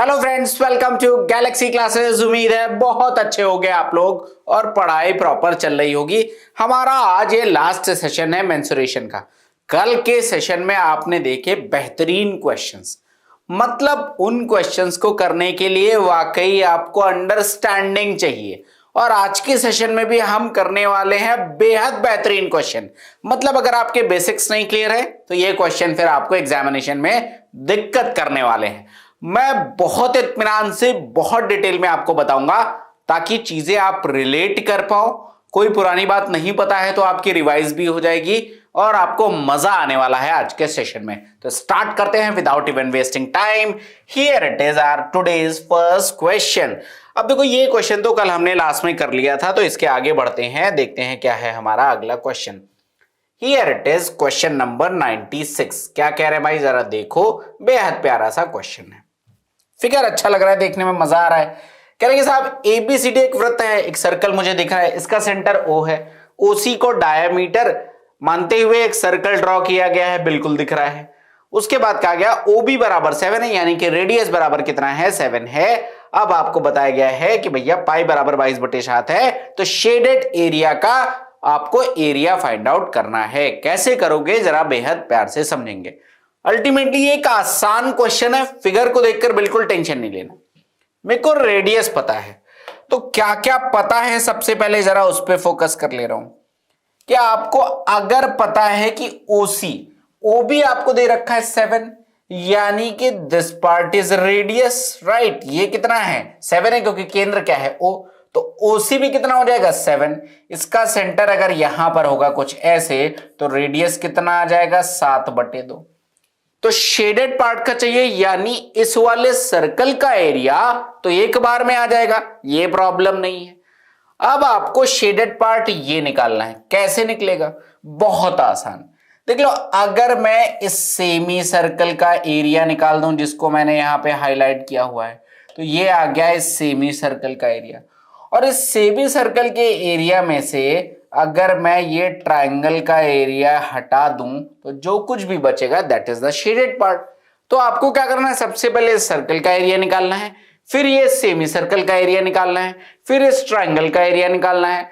Hello friends, welcome to Galaxy Classes. उम्मीद है बहुत अच्छे होंगे आप लोग और पढ़ाई प्रॉपर चल रही होगी। हमारा आज ये लास्ट सेशन है मेंसुरेशन का। कल के सेशन में आपने देखे बेहतरीन क्वेश्चंस, मतलब उन क्वेश्चंस को करने के लिए वाकई आपको अंडरस्टैंडिंग चाहिए। और आज के सेशन में भी हम करने वाले हैं बेहद बेहतरीन क्वेश्चन। मतलब अगर आपके बेसिक्स नहीं क्लियर है तो ये क्वेश्चन फिर आपको एग्जामिनेशन में दिक्कत करने वाले हैं। मैं बहुत इत्मीनान से बहुत डिटेल में आपको बताऊंगा ताकि चीजें आप रिलेट कर पाओ। कोई पुरानी बात नहीं पता है तो आपकी रिवाइज भी हो जाएगी और आपको मजा आने वाला है आज के सेशन में। तो स्टार्ट करते हैं without even wasting time. Here it is our today's first question. अब देखो, ये क्वेश्चन तो कल हमने लास्ट में कर लिया था, तो इसके आगे बढ़ते हैं, देखते हैं क्या है हमारा अगला question. Here it is question number 96। क्या कह रहे हैं भाई, जरा देखो, बेहद प्यारा सा क्वेश्चन है। फिगर अच्छा लग रहा है, देखने में मजा आ रहा है। कह रहे हैं साहब एबीसीडी एक वृत्त है, एक सर्कल मुझे दिख रहा है, इसका सेंटर ओ है, ओसी को डायमीटर मानते हुए एक सर्कल ड्रॉ किया गया है, बिल्कुल दिख रहा है। उसके बाद कहा गया ओबी बराबर 7 है, यानी कि रेडियस बराबर कितना है, 7 है। अब आपको बताया गया है कि भैया पाई बराबर 22/7 है, तो शेडेड एरिया का आपको एरिया फाइंड आउट करना है। कैसे करोगे जरा बेहद प्यार से समझेंगे। अल्टीमेटली एक आसान क्वेश्चन है, फिगर को देखकर बिल्कुल टेंशन नहीं लेना। मेरे को रेडियस पता है, तो क्या क्या पता है सबसे पहले जरा उस पर फोकस कर ले रहा हूं। क्या आपको अगर पता है कि ओसी ओबी आपको दे रखा है 7, यानी कि this part is radius, right. ये कितना है, 7 है, क्योंकि केंद्र क्या है ओ, तो ओसी भी कितना हो जाएगा 7। इसका सेंटर अगर यहां पर होगा कुछ ऐसे, तो रेडियस कितना आ जाएगा 7/2। तो शेडेड पार्ट का चाहिए, यानी इस वाले सर्कल का एरिया तो एक बार में आ जाएगा, ये प्रॉब्लम नहीं है। अब आपको शेडेड पार्ट ये निकालना है। कैसे निकलेगा, बहुत आसान। देख लो, अगर मैं इस सेमी सर्कल का एरिया निकाल दूं, जिसको मैंने यहां पे हाईलाइट किया हुआ है, तो ये आ गया इस सेमी सर्कल का एरिया। और इस सेमी सर्कल के एरिया में से अगर मैं ये ट्रायंगल का एरिया हटा दूं तो जो कुछ भी बचेगा that is the shaded part. तो आपको क्या करना है, सबसे पहले इस सर्कल का एरिया निकालना है, फिर ये सेमी सर्कल का एरिया निकालना है, फिर इस ट्रायंगल का एरिया निकालना है।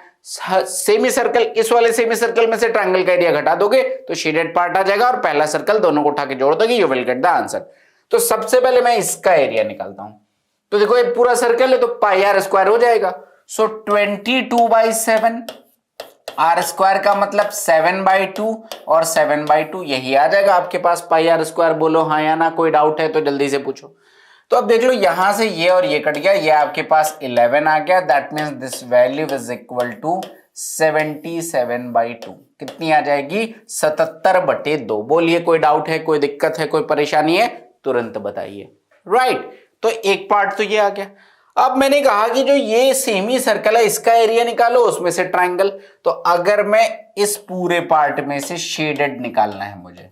सेमी सर्कल, इस वाले सेमी सर्कल में से ट्रायंगल का एरिया घटा दोगे तो शेडेड पार्ट आ जाएगा, और पहला सर्कल दोनों को उठा के जोड़ दोगे, you will get the answer. तो सबसे पहले मैं इसका एरिया निकालता हूं। तो देखो ये पूरा सर्कल है, तो पाई आर स्क्वायर हो जाएगा। सो 22/7, आर स्क्वायर का मतलब 7/2, और 7/2 यही आ जाएगा आपके पास। पाई आर स्क्वायर बोलो हाँ या ना, कोई डाउट है तो जल्दी से पूछो। तो अब देख लो, यहां से ये और ये कट गया, ये आपके पास 11 आ गया। That means this value is equal to 77/2। कितनी आ जाएगी, 77/2। बोलिए कोई डाउट है, कोई दिक्कत है, कोई परेशानी है, तुरंत बताइए। राइट, तो एक पार्ट तो ये आ गया। अब मैंने कहा कि जो ये सेमी सर्कल है इसका एरिया निकालो, उसमें से ट्रायंगल। तो अगर मैं इस पूरे पार्ट में से शेडेड निकालना है मुझे,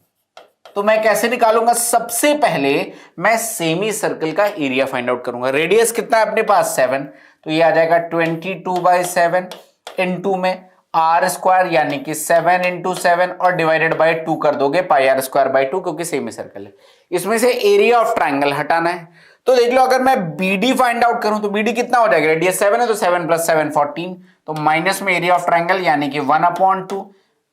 तो मैं कैसे निकालूंगा। सबसे पहले मैं सेमी सर्कल का एरिया फाइंड आउट करूंगा। रेडियस कितना है अपने पास 7, तो ये आ जाएगा 22/7 इनटू में आर स्क्वायर, यानी कि 7 × 7 और डिवाइडेड बाय 2 कर दोगे, पाई आर स्क्वायर बाय 2, क्योंकि सेमी सर्कल है। इसमें से एरिया ऑफ ट्रायंगल हटाना है। तो देख लो, अगर मैं बीडी फाइंड आउट करूं तो बीडी कितना हो जाएगा, रेडियस 7 है तो 7 + 7 14, तो माइनस में एरिया ऑफ ट्रायंगल यानी कि 1/2।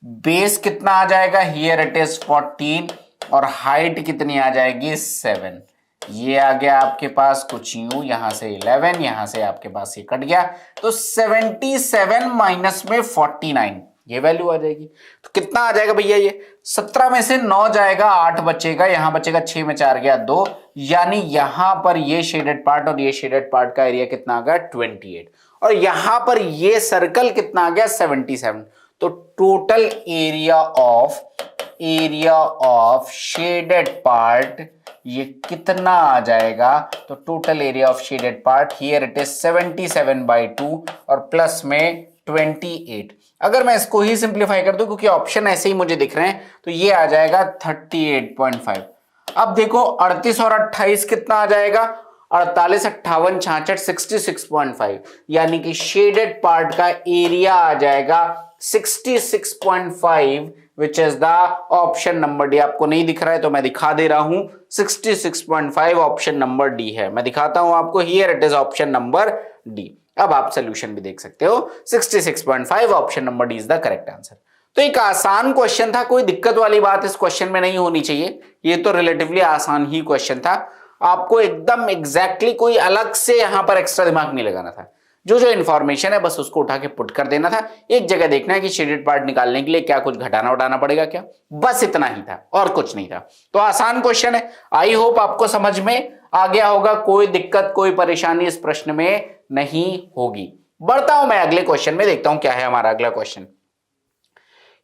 बेस कितना आ जाएगा, हियर इट इज 14, और हाइट कितनी आ जाएगी 7। ये आ गया आपके पास कुछ यूं, यहां से 11, यहां से आपके पास ये कट गया, तो 77 माइनस में 49, ये वैल्यू आ जाएगी। तो कितना आ जाएगा भैया, ये 17 में से 9 जाएगा, 8 बचेगा, यहां बचेगा 6 में 4 गया 2, यानी यहां पर ये शेडेड पार्ट और ये शेडेड पार्ट का एरिया कितना आ गया 28, और यहां पर ये सर्कल कितना आ गया 77। तो total area of shaded part ये कितना आ जाएगा, तो total area of shaded part here it is 77/2 और प्लस में 28। अगर मैं इसको ही सिंप्लीफाई कर दूं, क्योंकि ऑप्शन ऐसे ही मुझे दिख रहे हैं, तो ये आ जाएगा 38.5। अब देखो 38 और 28 कितना आ जाएगा, 48, 58, 66, 66.5, यानी कि शेडेड पार्ट का एरिया आ जाएगा 66.5 which is the option number D. आपको नहीं दिख रहा है तो मैं दिखा दे रहा हूं, 66.5 ऑप्शन नंबर डी है। मैं दिखाता हूं आपको, here it is option number D. अब आप सोल्यूशन भी देख सकते हो, 66.5 option number D is the correct answer. तो एक आसान क्वेश्चन था, कोई दिक्कत वाली बात इस क्वेश्चन में नहीं होनी चाहिए, ये तो रिलेटिवली आसान ही क्वेश्चन था। आपको एकदम एग्जैक्टली कोई अलग से यहां पर एक्स्ट्रा दिमाग नहीं लगाना था, जो जो इंफॉर्मेशन है बस उसको उठा के पुट कर देना था। एक जगह देखना है कि शेडेड पार्ट निकालने के लिए क्या कुछ घटाना उठाना पड़ेगा क्या, बस इतना ही था और कुछ नहीं था। तो आसान क्वेश्चन है, आई होप आपको समझ में आ गया होगा, कोई दिक्कत कोई परेशानी इस प्रश्न में नहीं होगी। बढ़ता हूं मैं अगले क्वेश्चन में, देखता हूं क्या है हमारा अगला question.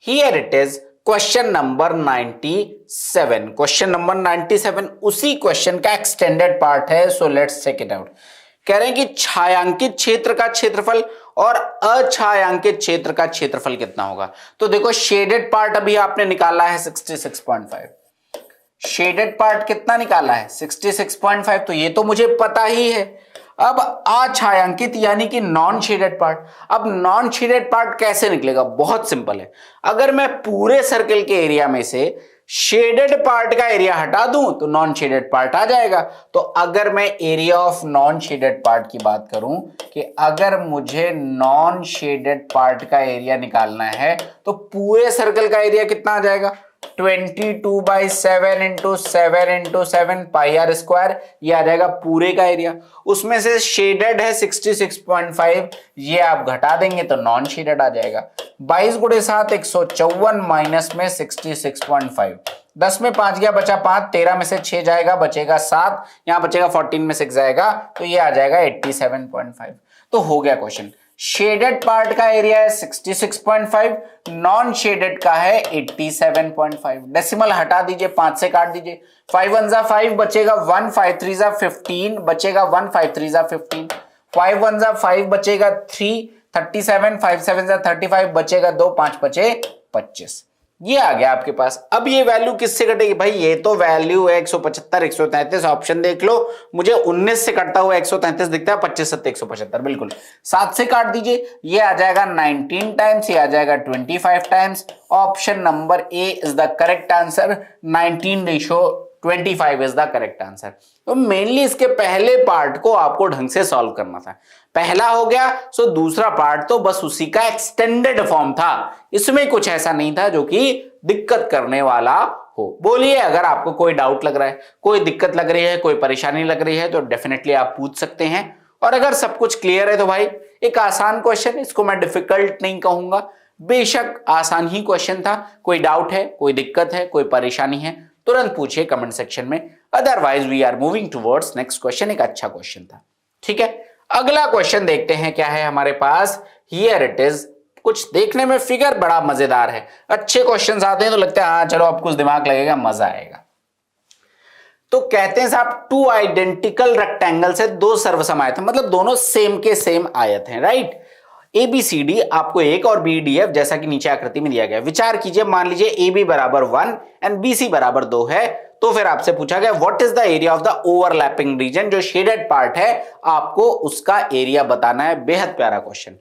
Here it is question number 97। Question number 97 उसी क्वेश्चन का एक्सटेंडेड पार्ट है, so let's check it out. कह रहे हैं कि छायांकित क्षेत्र का क्षेत्रफल और अछायांकित क्षेत्र का क्षेत्रफल कितना होगा। तो देखो शेडेड पार्ट अभी आपने निकाला है 66.5, शेडेड पार्ट कितना निकाला है 66.5, तो ये तो मुझे पता ही है। अब अछायांकित यानी कि नॉन शेडेड पार्ट, अब नॉन शेडेड पार्ट कैसे निकलेगा, बहुत सिंपल है। अगर मैं पूरे सर्कल के एरिया में से शेडेड पार्ट का एरिया हटा दूं तो नॉन शेडेड पार्ट आ जाएगा। तो अगर मैं area of non shaded part की बात करूं कि अगर मुझे नॉन शेडेड पार्ट का एरिया निकालना है तो पूरे सर्कल का एरिया कितना आ जाएगा, 22/7 into 7 into 7 pi r square, ये आ जाएगा पूरे का एरिया। उसमें से शेडेड है 66.5, ये आप घटा देंगे तो नॉन शेडेड आ जाएगा। 22 गुणे 7 154 माइनस में 66.5, 10 में 5 गया बचा 5, 13 में से 6 जाएगा बचेगा 7, यहां बचेगा 14 में 6 जाएगा तो ये आ जाएगा 87.5। तो हो गया क्वेश्चन, शेडेड पार्ट का एरिया है 66.5, नॉन शेडेड का है 87.5। डेसिमल हटा दीजिए, 5 से काट दीजिए, 5 1 जा 5 बचेगा 1, 5 3 जा 15 बचेगा 1, 5 3 जा 15, 5 1 जा 5 बचेगा 3, 37, 5 7 जा 35 बचेगा 2, 5 बचे 25। ये आ गया आपके पास। अब ये वैल्यू किससे कटेगी भाई, ये तो वैल्यू है 175 133, ऑप्शन देख लो, मुझे 19 से कटता हुआ 133 दिखता है, 25 7 175 बिल्कुल। 7 से काट दीजिए, ये आ जाएगा 19 टाइम्स, ये आ जाएगा 25 times. Option number A is the correct answer, 19:25 is the correct answer. तो मेनली इसके पहले पार्ट को आपको ढंग से सॉल्व करना था, पहला हो गया, सो दूसरा पार्ट तो बस उसी का एक्सटेंडेड फॉर्म था, इसमें कुछ ऐसा नहीं था जो कि दिक्कत करने वाला हो। बोलिए अगर आपको कोई डाउट लग रहा है, कोई दिक्कत लग रही है, कोई परेशानी लग रही है तो डेफिनेटली आप पूछ सकते हैं। और अगर सब कुछ क्लियर है तो भाई एक आसान क्वेश्चन, इसको मैं डिफिकल्ट नहीं कहूंगा, बेशक आसान ही क्वेश्चन था। कोई डाउट है, कोई दिक्कत है, कोई परेशानी है, तुरंत पूछिए कमेंट सेक्शन में, otherwise we are moving towards next question. एक अच्छा क्वेश्चन था, ठीक है। अगला क्वेश्चन देखते हैं क्या है हमारे पास। हियर इट इज, कुछ देखने में फिगर बड़ा मजेदार है, अच्छे क्वेश्चंस आते हैं तो लगता है हाँ चलो अब कुछ दिमाग लगेगा, मजा आएगा। तो कहते हैं साहब, टू आइडेंटिकल रेक्टेंगल से दो सर्वसम आयत हैं, मतलब दोनों सेम के सेम आयत हैं, राइट। ABCD आपको एक और BDF जैसा कि नीचे आकृति में दिया गया। विचार कीजिए, मान लीजिए AB बराबर 1 एंड BC बराबर 2 है, तो फिर आपसे पूछा गया what is the area of the overlapping region, जो शेडेड पार्ट है आपको उसका एरिया बताना है। बेहद प्यारा क्वेश्चन।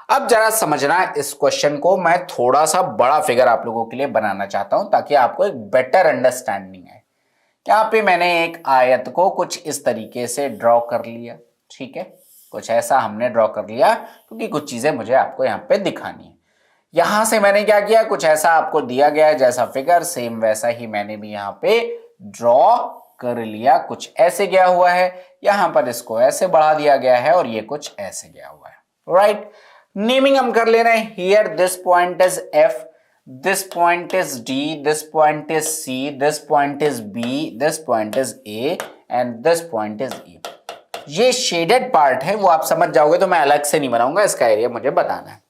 अब जरा समझना इस क्वेश्चन को, मैं थोड़ा सा बड़ा फिगर आप लोगों के लिए बनाना चाहता हूं ताकि आपको एक बेटर अंडरस्टैंडिंग है। यहाँ पे मैंने एक आयत को कुछ इस तरीके से ड्रॉ कर लिया, ठीक है, कुछ ऐसा हमने ड्रॉ कर लिया क्योंकि कुछ चीजें मुझे आपको यहाँ पे दिखानी है। यहां से मैंने क्या किया, कुछ ऐसा आपको दिया गया है जैसा फिगर, सेम वैसा ही मैंने भी यहाँ पे ड्रॉ कर लिया। कुछ ऐसे गया हुआ है, यहां पर इसको ऐसे बढ़ा दिया गया है और ये कुछ ऐसे गया हुआ है, राइट। नेमिंग हम कर ले रहे हैं। Here this point is F, this point is D, this point is C, this point is B, this point is A and this point is E। ये शेडेड पार्ट है, वो आप समझ जाओगे तो मैं अलग से नहीं बनाऊंगा, इसका एरिया मुझे बताना है।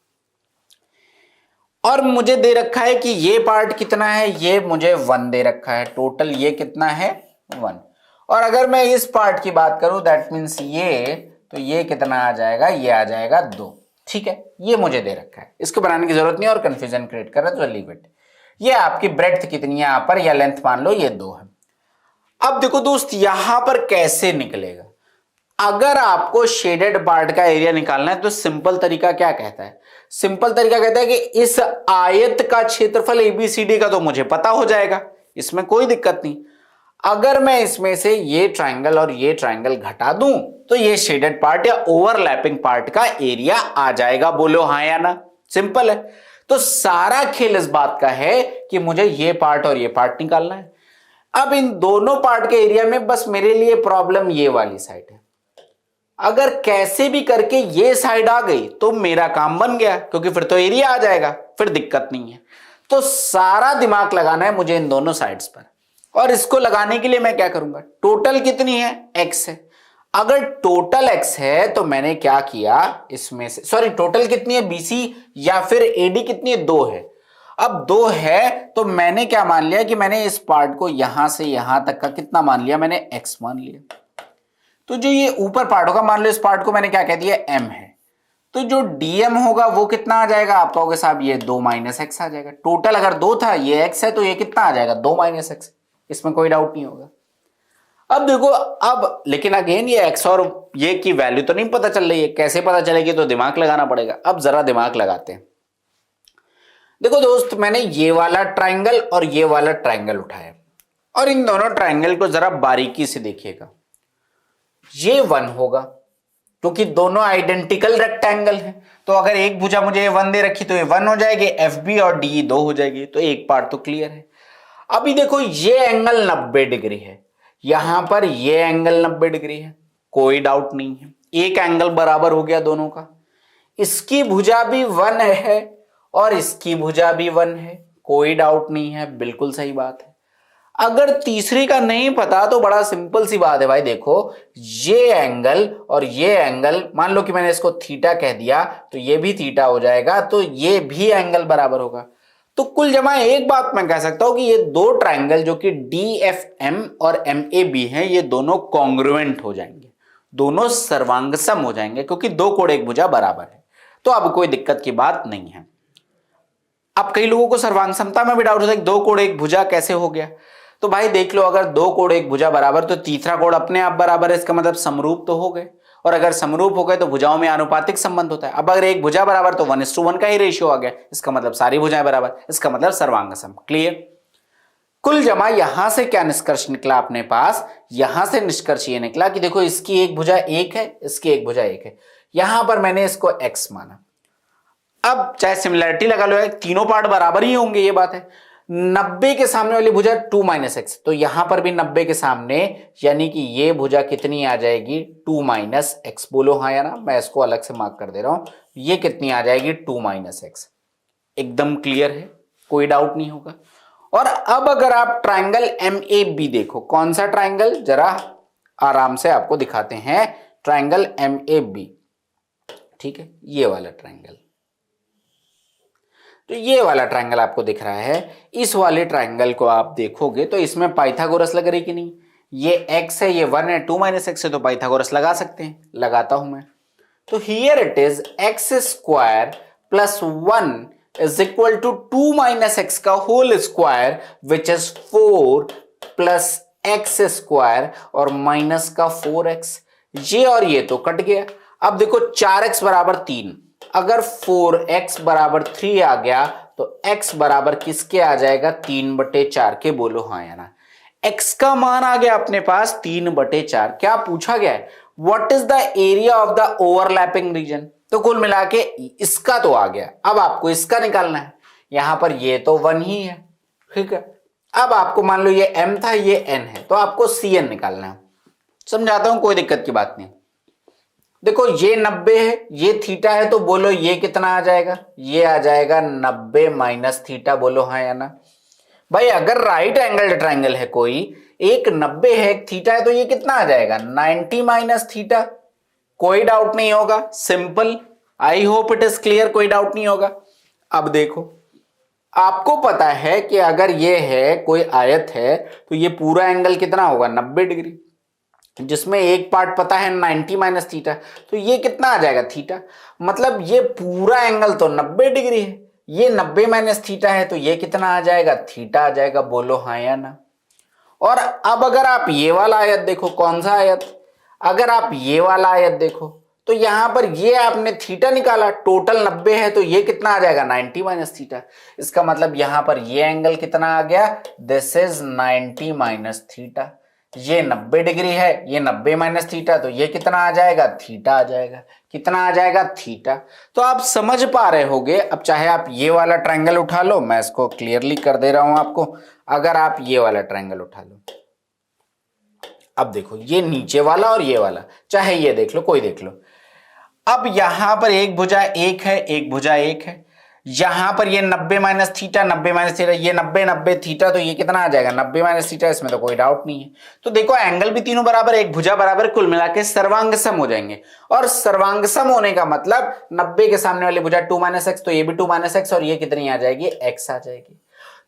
और मुझे दे रखा है कि ये पार्ट कितना है, ये मुझे 1 दे रखा है, टोटल ये कितना है 1। और अगर मैं इस पार्ट की बात करूं दैट मीन्स ये, तो ये कितना आ जाएगा, ये आ जाएगा 2, ठीक है। ये मुझे दे रखा है, इसको बनाने की जरूरत नहीं और कंफ्यूजन क्रिएट कर रहा है तो लीव इट। ये आपकी ब्रेड्थ कितनी है यहां पर, या लेंथ मान लो ये 2 है। अब देखो दोस्त, यहां पर कैसे निकलेगा, अगर आपको शेडेड पार्ट का एरिया निकालना है तो सिंपल तरीका क्या कहता है, सिंपल तरीका कहता है कि इस आयत का क्षेत्रफल एबीसीडी का तो मुझे पता हो जाएगा, इसमें कोई दिक्कत नहीं। अगर मैं इसमें से ये ट्रायंगल और ये ट्रायंगल घटा दूं तो ये शेडेड पार्ट या ओवरलैपिंग पार्ट का एरिया आ जाएगा, बोलो हाँ या ना, सिंपल है। तो सारा खेल इस बात का है कि मुझे ये पार्ट और ये पार्ट निकालना है। अब इन दोनों पार्ट के एरिया में बस मेरे लिए प्रॉब्लम ये वाली साइड है, अगर कैसे भी करके ये साइड आ गई तो मेरा काम बन गया, क्योंकि फिर तो एरिया आ जाएगा, फिर दिक्कत नहीं है। तो सारा दिमाग लगाना है मुझे इन दोनों साइड्स पर, और इसको लगाने के लिए मैं क्या करूंगा, टोटल कितनी है, x है। अगर टोटल x है तो मैंने क्या किया, इसमें से सॉरी टोटल कितनी है BC या फिर AD कितनी है, 2 है। अब 2 है तो मैंने क्या मान लिया कि मैंने इस पार्ट को यहां से यहां तक का कितना मान लिया, मैंने x मान लिया। तो जो ये ऊपर पार्ट होगा, मान लो इस पार्ट को मैंने क्या कह दिया, m है, तो जो dm होगा वो कितना आ जाएगा, आप कहोगे साहब ये 2 - x आ जाएगा। टोटल अगर 2 था, ये x है, तो ये कितना आ जाएगा, 2 - x, इसमें कोई डाउट नहीं होगा। अब देखो, अब लेकिन अगेन ये x और ये की वैल्यू तो नहीं पता चल रही है, कैसे पता चलेगी, तो दिमाग लगाना पड़ेगा। अब जरा दिमाग लगाते हैं। देखो दोस्त, मैंने ये वाला ट्राइंगल और ये वाला ट्राइंगल उठाया, और इन दोनों ट्राइंगल को जरा बारीकी से देखिएगा। ये 1 होगा क्योंकि दोनों आइडेंटिकल रेक्टेंगल हैं, तो अगर एक भुजा मुझे 1 दे रखी तो ये 1 हो जाएगी, FB और DE 2 हो जाएगी, तो एक पार्ट तो क्लियर है। अभी देखो, ये एंगल 90 डिग्री है, यहां पर ये एंगल 90 डिग्री है, कोई डाउट नहीं है, एक एंगल बराबर हो गया दोनों का। इसकी भुजा भी 1 है और इसकी भुजा भी 1 है, कोई डाउट नहीं है, बिल्कुल सही बात है। अगर तीसरी का नहीं पता तो बड़ा सिंपल सी बात है भाई, देखो ये एंगल और ये एंगल, मान लो कि मैंने इसको थीटा कह दिया तो ये भी थीटा हो जाएगा, तो ये भी एंगल बराबर होगा। तो कुल जमा एक बात मैं कह सकता हूं कि ये दो ट्राइंगल जो कि DFM और MAB हैं, ये दोनों कॉन्ग्रुएंट हो जाएंगे, दोनों सर्वांगसम हो जाएंगे, क्योंकि दो कोण एक भुजा बराबर है। तो अब कोई दिक्कत की बात नहीं है। अब कई लोगों को सर्वांग समता में भी डाउट होता है कि दो कोण एक भुजा कैसे हो गया, तो भाई देख लो, अगर दो कोण एक भुजा बराबर तो तीसरा कोण अपने आप बराबर है, इसका मतलब समरूप तो हो गए, और अगर समरूप हो गए तो भुजाओं में आनुपातिक संबंध होता है। अब अगर एक भुजा बराबर तो 1:1 का ही रेशियो आ गया, इसका मतलब सारी भुजाएं बराबर, इसका मतलब सर्वांगसम। क्लियर? कुल जमा यहां से क्या निष्कर्ष निकला अपने पास, यहां से निष्कर्ष ये निकला कि देखो इसकी एक भुजा 1 है, इसकी एक भुजा 1 है, यहां पर मैंने इसको x माना। अब चाहे सिमिलरिटी लगा लो, तीनों पार्ट बराबर ही होंगे, ये बात है। 90 के सामने वाली भुजा 2 - x, तो यहां पर भी 90 के सामने, यानी कि ये भुजा कितनी आ जाएगी, 2 - x। बोलो हाँ या ना, मैं इसको अलग से मार्क कर दे रहा हूं, ये कितनी आ जाएगी, 2 - x। एकदम क्लियर है, कोई डाउट नहीं होगा। और अब अगर आप ट्राइंगल MAB देखो, कौन सा ट्राइंगल, जरा आराम से आपको दिखाते हैं, ट्राइंगल MAB, ठीक है, ये वाला ट्राइंगल, तो ये वाला ट्राइंगल आपको दिख रहा है। इस वाले ट्राइंगल को आप देखोगे तो इसमें पाइथागोरस लग रही कि नहीं, ये x है, ये 1 है, 2 - x है, तो पाइथागोरस लगा सकते हैं, लगाता हूं मैं। तो here it is x² + 1 = 2 - x का whole square, which is 4 + x² और माइनस का 4x। ये और ये तो कट गया। अब देखो 4x = 3, अगर 4x = 3 आ गया तो x बराबर किसके आ जाएगा, 3/4 के। बोलो हाँ या ना, x का मान आ गया अपने पास 3/4। क्या पूछा गया है, what is the area of the overlapping region. तो कुल मिला के इसका तो आ गया, अब आपको इसका निकालना है। यहां पर ये तो 1 ही है, ठीक है। अब आपको मान लो ये m था, ये n है, तो आपको CN निकालना है। समझाता हूं, कोई दिक्कत की बात नहीं। देखो ये 90 है, ये थीटा है, तो बोलो ये कितना आ जाएगा, ये आ जाएगा 90 - थीटा। बोलो हाँ या ना। भाई अगर राइट एंगल ट्राइंगल है कोई, एक 90 है, एक थीटा है, तो ये कितना आ जाएगा, 90 - थीटा। कोई डाउट नहीं होगा, simple. I hope it is clear, कोई डाउट नहीं होगा। अब देखो, आपको पता है कि अगर ये है कोई आयत है तो ये पूरा एंगल कितना होगा, 90 डिग्री, जिसमें एक पार्ट पता है 90 - थीटा, तो ये कितना आ जाएगा, थीटा। मतलब ये पूरा एंगल तो 90 डिग्री है, ये 90 - थीटा है, तो ये कितना आ जाएगा, थीटा आ जाएगा। बोलो हाँ या ना। और अब अगर आप ये वाला आयत देखो, कौन सा आयत, अगर आप ये वाला आयत देखो तो यहां पर ये आपने थीटा निकाला, टोटल 90 है, तो ये कितना आ जाएगा 90 माइनस थीटा। इसका मतलब यहां पर ये एंगल कितना आ गया, दिस इज 90 माइनस थीटा। ये 90 डिग्री है, ये 90 माइनस थीटा, तो ये कितना आ जाएगा, थीटा आ जाएगा। कितना आ जाएगा, थीटा। तो आप समझ पा रहे होगे। अब चाहे आप ये वाला ट्रायंगल उठा लो, मैं इसको क्लियरली कर दे रहा हूं आपको। अगर आप ये वाला ट्रायंगल उठा लो, अब देखो ये नीचे वाला और ये वाला, चाहे ये देख लो, कोई देख लो। अब यहां पर एक भुजा एक है, एक भुजा एक है। यहां पर ये 90 माइनस थीटा, 90 माइनस थीटा, ये 90 90 थीटा, तो ये कितना आ जाएगा, 90 माइनस थीटा। इसमें तो कोई डाउट नहीं है। तो देखो एंगल भी तीनों बराबर, एक भुजा बराबर, कुल मिला के सर्वांग सम हो जाएंगे। और सर्वांग सम होने का मतलब 90 के सामने वाली भुजा 2 माइनस एक्स, तो ये भी 2 माइनस एक्स, और ये कितनी आ जाएगी, एक्स आ जाएगी।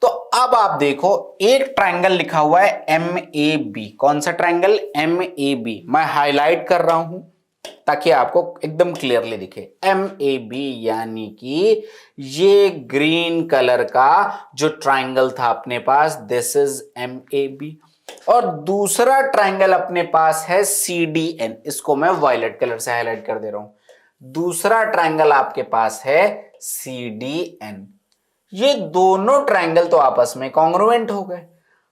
तो अब आप देखो एक ट्रायंगल लिखा हुआ है MAB। कौन सा ट्रायंगल, MAB। मैं हाईलाइट कर रहा हूं ताकि आपको एकदम क्लियरली दिखे। MAB यानी कि ये ग्रीन कलर का जो ट्रायंगल था अपने पास, दिस इज MAB। और दूसरा ट्रायंगल अपने पास है CDN। इसको मैं वायलेट कलर से हाईलाइट कर दे रहा हूं। दूसरा ट्रायंगल आपके पास है CDN। ये दोनों ट्रायंगल तो आपस में कॉन्ग्रुएंट हो गए,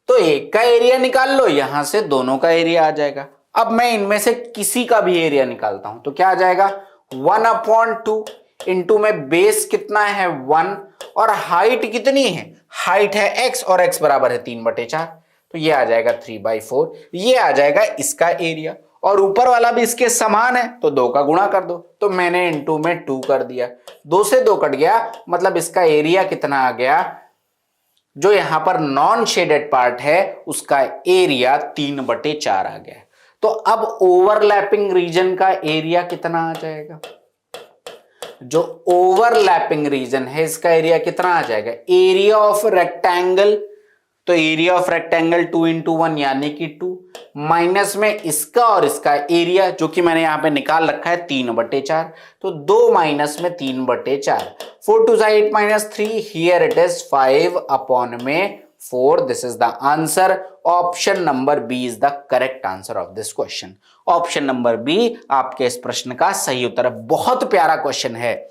तो एक का एरिया निकाल लो, यहां से दोनों का एरिया आ जाएगा। अब मैं इनमें से किसी का भी एरिया निकालता हूं तो क्या आ जाएगा, 1/2 इंटू में बेस कितना है 1, और हाइट कितनी है, हाइट है x, और x बराबर है 3/4, तो ये आ जाएगा 3/4। ये आ जाएगा इसका एरिया, और ऊपर वाला भी इसके समान है, तो 2 का गुणा कर दो। तो मैंने इंटू में 2 कर दिया, 2 से 2 कट गया, मतलब इसका एरिया कितना आ गया, जो यहां पर नॉन शेडेड पार्ट है उसका एरिया 3/4 आ गया। तो अब ओवरलैपिंग रीजन का एरिया कितना आ जाएगा, जो ओवरलैपिंग रीजन है इसका एरिया कितना आ जाएगा, एरिया ऑफ रेक्टेंगल। तो एरिया ऑफ रेक्टेंगल 2 इंटू 1 यानी कि 2, माइनस में इसका और इसका एरिया जो कि मैंने यहां पे निकाल रखा है 3/4, तो 2 माइनस में 3/4, 4 2 8 minus 3, here it is 5/4। This is the answer. Option number B is the correct answer of this question. Option number B आपके इस प्रश्न का सही उत्तर है। बहुत प्यारा क्वेश्चन है,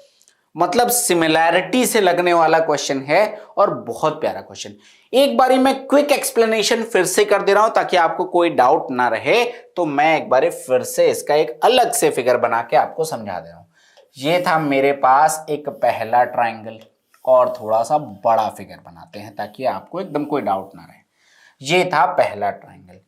मतलब सिमिलैरिटी से लगने वाला क्वेश्चन है और बहुत प्यारा क्वेश्चन। एक बारी मैं क्विक एक्सप्लेनेशन फिर से कर दे रहा हूं ताकि आपको कोई डाउट ना रहे। तो मैं एक बार फिर से इसका एक अलग से फिगर बना के आपको समझा दे रहा हूं। ये था मेरे पास एक पहला ट्रायंगल, और थोड़ा सा बड़ा फिगर बनाते हैं ताकि आपको एकदम कोई डाउट ना रहे। ये था पहला ट्रायंगल,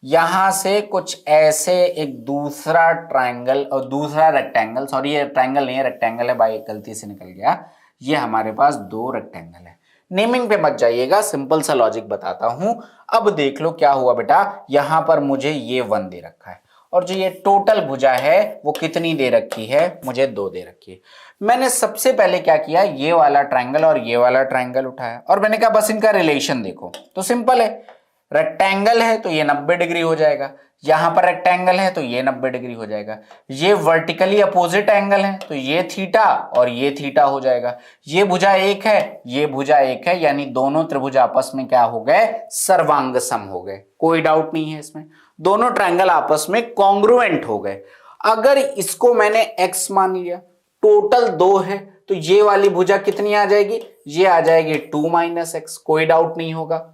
यहां से कुछ ऐसे एक दूसरा ट्रायंगल और दूसरा रेक्टेंगल, सॉरी ये ट्रायंगल नहीं है, रेक्टेंगल है, भाई गलती से निकल गया। ये हमारे पास 2 रेक्टेंगल है। नेमिंग पे मत जाइएगा, सिंपल सा लॉजिक बताता हूं। अब देख लो क्या हुआ बेटा, यहां पर मुझे ये 1 दे रखा है, और जो ये टोटल भुजा है वो कितनी दे रखी है, मुझे 2 दे रखी है। मैंने सबसे पहले क्या किया, ये वाला ट्रायंगल और ये वाला ट्रायंगल उठाया, और मैंने कहा बस इनका रिलेशन देखो। तो सिंपल है, रेक्टेंगल है तो ये 90 डिग्री हो जाएगा, यहां पर रेक्टेंगल है तो ये 90 डिग्री हो जाएगा। ये वर्टिकली अपोजिट एंगल है तो ये थीटा और ये थीटा हो जाएगा। ये भुजा एक है, ये भुजा एक है, यानी दोनों त्रिभुज आपस में क्या हो गए, सर्वांग सम हो गए। कोई डाउट नहीं है इसमें, दोनों ट्रायंगल आपस में कॉन्ग्रुएंट हो गए। अगर इसको मैंने x मान लिया, टोटल 2 है, तो ये वाली भुजा कितनी आ जाएगी, ये आ जाएगी 2 माइनस एक्स। कोई डाउट नहीं होगा।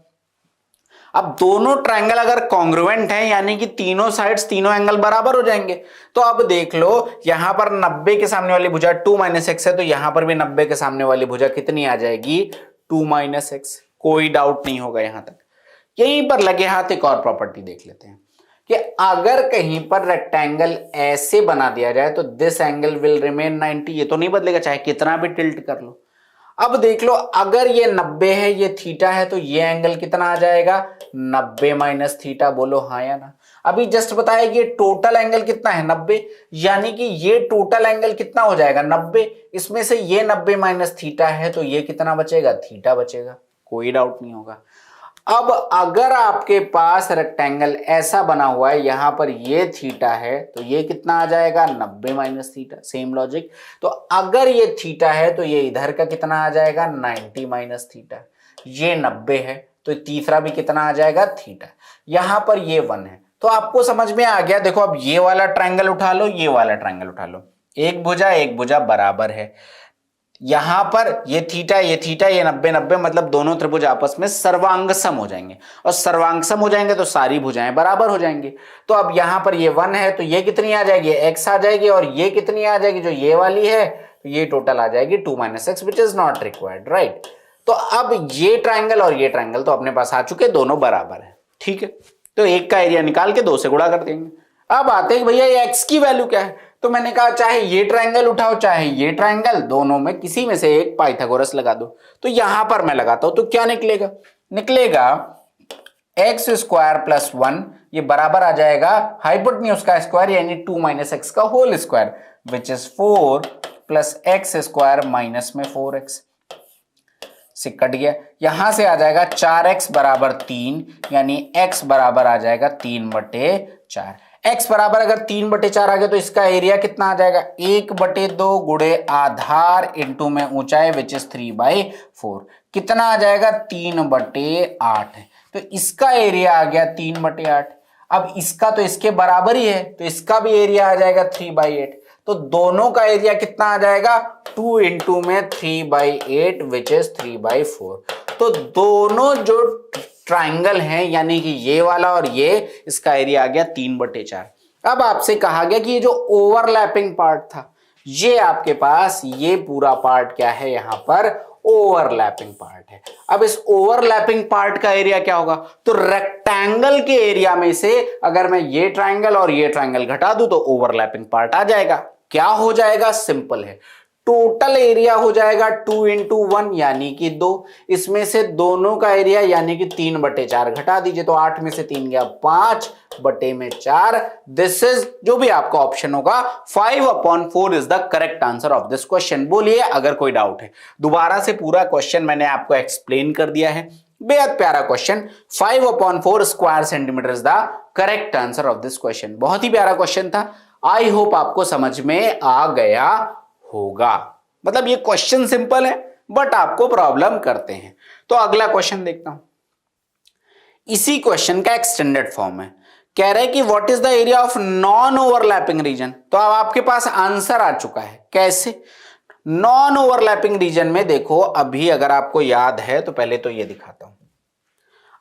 अब दोनों ट्रायंगल अगर कॉन्ग्रुएंट हैं यानी कि तीनों साइड्स, तीनों एंगल बराबर हो जाएंगे। तो अब देख लो यहां पर 90 के सामने वाली भुजा 2 माइनस एक्स है, तो यहां पर भी 90 के सामने वाली भुजा कितनी आ जाएगी, 2 माइनस एक्स। कोई डाउट नहीं होगा यहां तक। यहीं पर लगे हाथ एक और प्रॉपर्टी देख लेते हैं कि अगर कहीं पर रेक्टेंगल ऐसे बना दिया जाए तो दिस एंगल विल रिमेन 90। ये तो नहीं बदलेगा चाहे कितना भी टिल्ट कर लो। अब देख लो अगर ये 90 है, ये थीटा है, तो ये एंगल कितना आ जाएगा, 90 माइनस थीटा। बोलो हाँ या ना। अभी जस्ट बताया कि ये टोटल एंगल कितना है, 90, यानी कि ये टोटल एंगल कितना हो जाएगा, 90। इसमें से ये 90 माइनस थीटा है तो ये कितना बचेगा, थीटा बचेगा। कोई डाउट नहीं होगा। अब अगर आपके पास रेक्टेंगल ऐसा बना हुआ है, यहां पर ये थीटा है तो ये कितना आ जाएगा, 90 माइनस थीटा। Same logic. तो अगर ये थीटा है तो ये इधर का कितना आ जाएगा, 90 माइनस थीटा। ये 90 है तो तीसरा भी कितना आ जाएगा, थीटा। यहां पर ये 1 है तो आपको समझ में आ गया। देखो अब ये वाला ट्रायंगल उठा लो, ये वाला ट्रायंगल उठा लो, एक भुजा बराबर है। यहां पर ये थीटा ये 90 मतलब दोनों त्रिभुज आपस में सर्वांगसम हो जाएंगे, और सर्वांगसम हो जाएंगे तो सारी भुजाएं बराबर हो जाएंगी। तो अब यहां पर ये 1 है तो ये कितनी आ जाएगी, x आ जाएगी, और ये कितनी आ जाएगी, जो ये वाली है तो ये टोटल आ जाएगी 2 - x which is not required, right. तो अब ये ट्राइंगल और ये ट्राइंगल तो अपने पास आ चुके, दोनों बराबर है, ठीक है। तो एक का एरिया निकाल के 2 से गुणा कर देंगे। अब आते हैं भैया ये x की वैल्यू क्या है, तो मैंने कहा चाहे ये ट्रायंगल उठाओ चाहे ये ट्रायंगल, दोनों में किसी में से एक पाइथागोरस लगा दो। तो यहां पर मैं लगाता हूं तो क्या निकलेगा, निकलेगा x स्क्वायर प्लस 1, ये बराबर आ जाएगा हाइपोटेन्यूज का स्क्वायर यानी 2 - x का whole square which is 4 plus x square minus में 4x से कट गया। यहां से आ जाएगा 4x बराबर 3 यानी x बराबर आ जाएगा 3/4। x बराबर अगर 3/4 आ गया तो इसका एरिया कितना आ जाएगा, 1/2 गुणे आधार इंटू में ऊंचाई विच इज 3/4, कितना आ जाएगा 3/8 है। तो इसका एरिया आ गया 3/8। अब इसका तो इसके बराबर ही है तो इसका भी एरिया आ जाएगा 3/8। तो दोनों का एरिया कितना आ जाएगा, 2 इंटू में 3/8 विच इज 3/4। तो दोनों जो ट्राइंगल हैं यानी कि ये वाला और ये, इसका एरिया आ गया 3/4। अब आपसे कहा गया कि ये जो ओवरलैपिंग पार्ट था, ये आपके पास ये पूरा पार्ट क्या है, यहां पर ओवरलैपिंग पार्ट है। अब इस ओवरलैपिंग पार्ट का एरिया क्या होगा, तो रेक्टेंगल के एरिया में से अगर मैं ये ट्राइंगल और ये ट्राइंगल घटा दूं तो ओवरलैपिंग पार्ट आ जाएगा। क्या हो जाएगा, सिंपल है, टोटल एरिया हो जाएगा 2 इंटू 1 यानी कि 2, इसमें से दोनों का एरिया यानी कि 3/4 घटा दीजिए तो 8 में से 3 गया 5/4। दिस इज जो भी आपका ऑप्शन होगा 5/4 is the correct answer of this question. बोलिए अगर कोई डाउट है। दोबारा से पूरा क्वेश्चन मैंने आपको एक्सप्लेन कर दिया है, बेहद प्यारा question. 5/4 square centimetre is the correct answer of this question. बहुत ही प्यारा क्वेश्चन था। आई होप आपको समझ में आ गया होगा। मतलब ये क्वेश्चन सिंपल है बट आपको प्रॉब्लम करते हैं। तो अगला क्वेश्चन देखता हूं, इसी क्वेश्चन का एक्सटेंडेड फॉर्म है। कह रहे हैं कि what is the area of non overlapping region. तो अब आपके पास आंसर आ चुका है। कैसे, नॉन ओवरलैपिंग रीजन में देखो, अभी अगर आपको याद है तो पहले तो ये दिखाता हूं।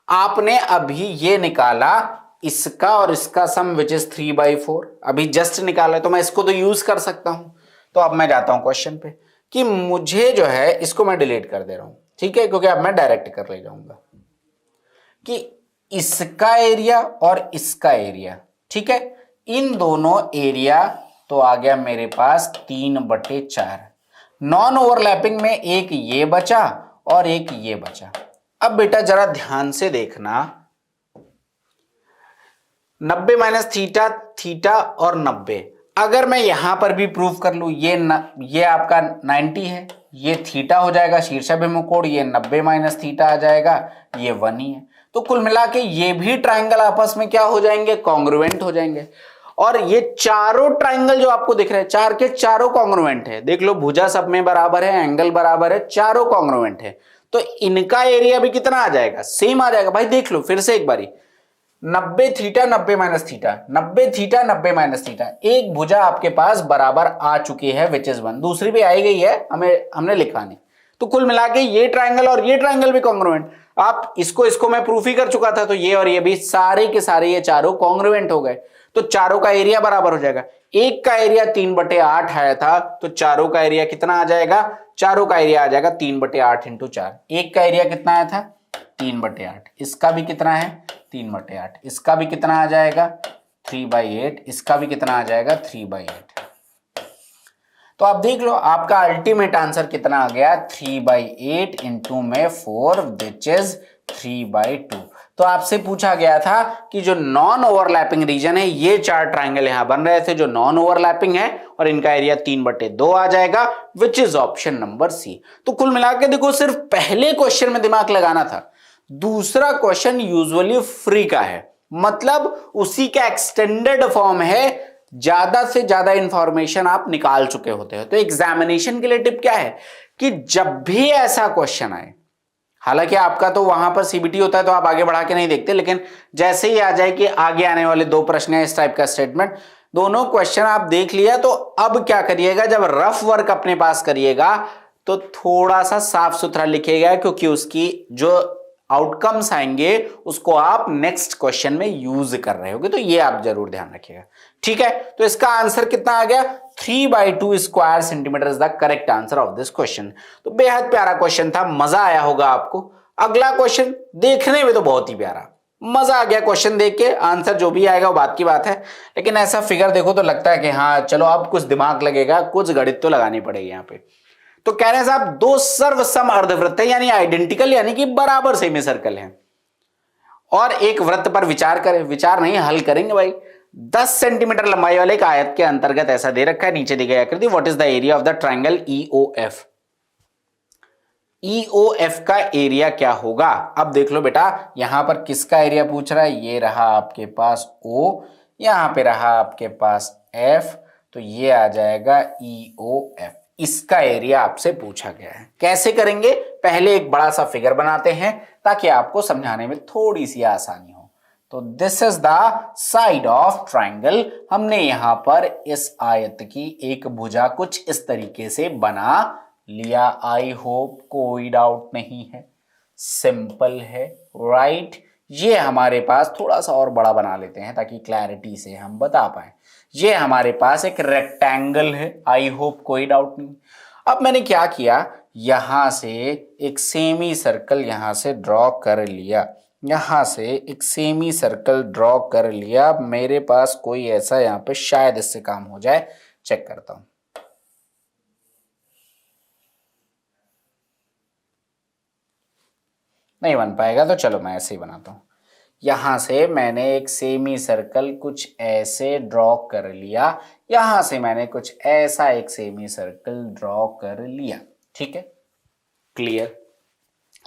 आपने अभी ये निकाला इसका और इसका सम विच इज 3/4, अभी जस्ट निकाला है तो मैं इसको तो यूज कर सकता हूं। तो अब मैं जाता हूं क्वेश्चन पे कि मुझे जो है इसको मैं डिलीट कर दे रहा हूं, ठीक है, क्योंकि अब मैं डायरेक्ट कर ले जाऊंगा कि इसका एरिया और इसका एरिया, ठीक है, इन दोनों एरिया तो आ गया मेरे पास 3/4। नॉन ओवरलैपिंग में एक ये बचा और एक ये बचा। अब बेटा जरा ध्यान से देखना, 90 - थीटा, थीटा और 90, अगर मैं यहां पर भी प्रूव कर लूं ये आपका 90 है, ये थीटा हो जाएगा शीर्षाभिमुख कोण, ये 90 - थीटा आ जाएगा, ये 1 ही है। तो कुल मिला के ये भी ट्राइंगल आपस में क्या हो जाएंगे, कॉन्ग्रुएंट हो जाएंगे। और ये चारों ट्राइंगल जो आपको दिख रहे हैं, चार के चारों कॉन्ग्रुएंट है। देख लो भुजा सब में बराबर है, एंगल बराबर है, चारों कॉन्ग्रुएंट है। तो इनका एरिया भी कितना आ जाएगा, सेम आ जाएगा। भाई देख लो फिर से एक बारी, 90 थीटा 90 - थीटा, 90 थीटा 90 - थीटा, एक भुजा आपके पास बराबर आ चुकी है विच इज 1, दूसरी भी आई गई है, हमने लिखा नहीं। तो कुल मिला के ये ट्राइंगल और ये ट्राइंगल भी कॉन्ग्रुएंट। आप इसको मैं प्रूफ ही कर चुका था, तो ये और ये भी सारे के सारे ये चारों कॉन्ग्रुएंट हो गए। तो चारों का एरिया बराबर हो जाएगा। एक का एरिया 3/8 आया था तो चारों का एरिया कितना आ जाएगा, चारों का एरिया आ जाएगा 3/8 इंटू 4। एक का एरिया कितना आया था 3/8, इसका भी कितना है 3/8, इसका भी कितना आ जाएगा 3/8, इसका भी कितना आ जाएगा 3/8। तो आप देख लो आपका अल्टीमेट आंसर कितना आ गया 3/8 इंटू में 4 विच इज 3/2। तो आपसे पूछा गया था कि जो नॉन ओवरलैपिंग रीजन है, ये चार ट्राइंगल यहां बन रहे थे जो नॉन ओवरलैपिंग है और इनका एरिया 3/2 आ जाएगा which is option number C. तो कुल मिलाकर देखो सिर्फ पहले क्वेश्चन में दिमाग लगाना था, दूसरा क्वेश्चन यूजुअली फ्री का है, मतलब उसी का एक्सटेंडेड फॉर्म है, ज्यादा से ज्यादा इंफॉर्मेशन आप निकाल चुके होते हो। तो एग्जामिनेशन के लिए टिप क्या है कि जब भी ऐसा क्वेश्चन आए हालांकि आपका तो वहां पर सीबीटी होता है तो आप आगे बढ़ा के नहीं देखते, लेकिन जैसे ही आ जाए कि आगे आने वाले 2 प्रश्न है इस टाइप का स्टेटमेंट, दोनों क्वेश्चन आप देख लिया, तो अब क्या करिएगा, जब रफ वर्क अपने पास करिएगा तो थोड़ा सा साफ सुथरा लिखिएगा, क्योंकि उसकी जो आउटकम्स आएंगे उसको आप नेक्स्ट क्वेश्चन में यूज कर रहे होगे, तो ये आप जरूर ध्यान रखिएगा। ठीक है, तो इसका आंसर कितना आ गया, 3/2 square centimetre is the correct answer of this question. तो बेहद प्यारा क्वेश्चन था, मजा आया होगा आपको। अगला क्वेश्चन देखने में तो बहुत ही प्यारा, मजा आ गया क्वेश्चन देख के, आंसर जो भी आएगा वो बात की बात है, लेकिन ऐसा फिगर देखो तो लगता है कि हाँ चलो अब कुछ दिमाग लगेगा, कुछ गणित तो लगानी पड़ेगी यहाँ पे। तो कह रहे हैं साहब 2 सर्वसम अर्धवृत्त है, यानी आइडेंटिकल, यानी कि बराबर सेमी सर्कल है, और एक वृत्त पर विचार करें, विचार नहीं हल करेंगे भाई। 10 सेंटीमीटर लंबाई वाले एक आयत के अंतर्गत ऐसा दे रखा है, नीचे दी गई आकृति, what is the area of the triangle EOF. EOF का एरिया क्या होगा, अब देख लो बेटा, यहां पर किसका एरिया पूछ रहा है, ये रहा आपके पास O, यहां पे रहा आपके पास F, तो ये आ जाएगा ईओएफ, इसका एरिया आपसे पूछा गया है। कैसे करेंगे, पहले एक बड़ा सा फिगर बनाते हैं ताकि आपको समझाने में थोड़ी सी आसानी हो। तो this is the side of triangle, हमने यहां पर इस आयत की एक भुजा कुछ इस तरीके से बना लिया। आई होप कोई डाउट नहीं है, सिंपल है, राइट। ये हमारे पास थोड़ा सा और बड़ा बना लेते हैं ताकि क्लैरिटी से हम बता पाए। ये हमारे पास एक रेक्टेंगल है, आई होप कोई डाउट नहीं। अब मैंने क्या किया, यहां से एक सेमी सर्कल यहां से ड्रॉ कर लिया, यहां से एक सेमी सर्कल ड्रॉ कर लिया। मेरे पास कोई ऐसा यहां पे शायद इससे काम हो जाए, चेक करता हूं। नहीं बन पाएगा तो चलो मैं ऐसे ही बनाता हूं। यहां से मैंने एक सेमी सर्कल कुछ ऐसे ड्रॉ कर लिया, यहां से मैंने कुछ ऐसा एक सेमी सर्कल ड्रॉ कर लिया। ठीक है, क्लियर।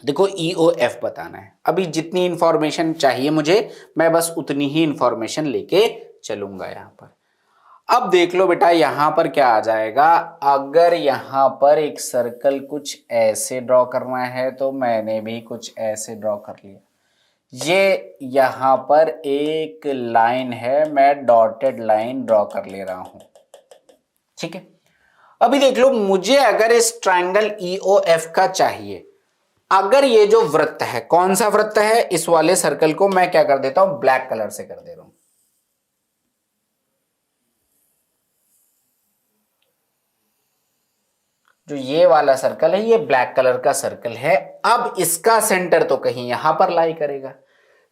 देखो ईओएफ बताना है, अभी जितनी इंफॉर्मेशन चाहिए मुझे मैं बस उतनी ही इंफॉर्मेशन लेके चलूंगा यहां पर। अब देख लो बेटा, यहां पर क्या आ जाएगा, अगर यहां पर एक सर्कल कुछ ऐसे ड्रॉ करना है तो मैंने भी कुछ ऐसे ड्रॉ कर लिया। ये यहां पर एक लाइन है, मैं डॉटेड लाइन ड्रॉ कर ले रहा हूं। ठीक है, अभी देख लो, मुझे अगर इस ट्रायंगल ईओएफ का चाहिए, अगर ये जो वृत्त है, कौन सा वृत्त है, इस वाले सर्कल को मैं क्या कर देता हूं, ब्लैक कलर से कर दे रहा हूं। जो ये वाला सर्कल है, ये ब्लैक कलर का सर्कल है। अब इसका सेंटर तो कहीं यहां पर लाई करेगा,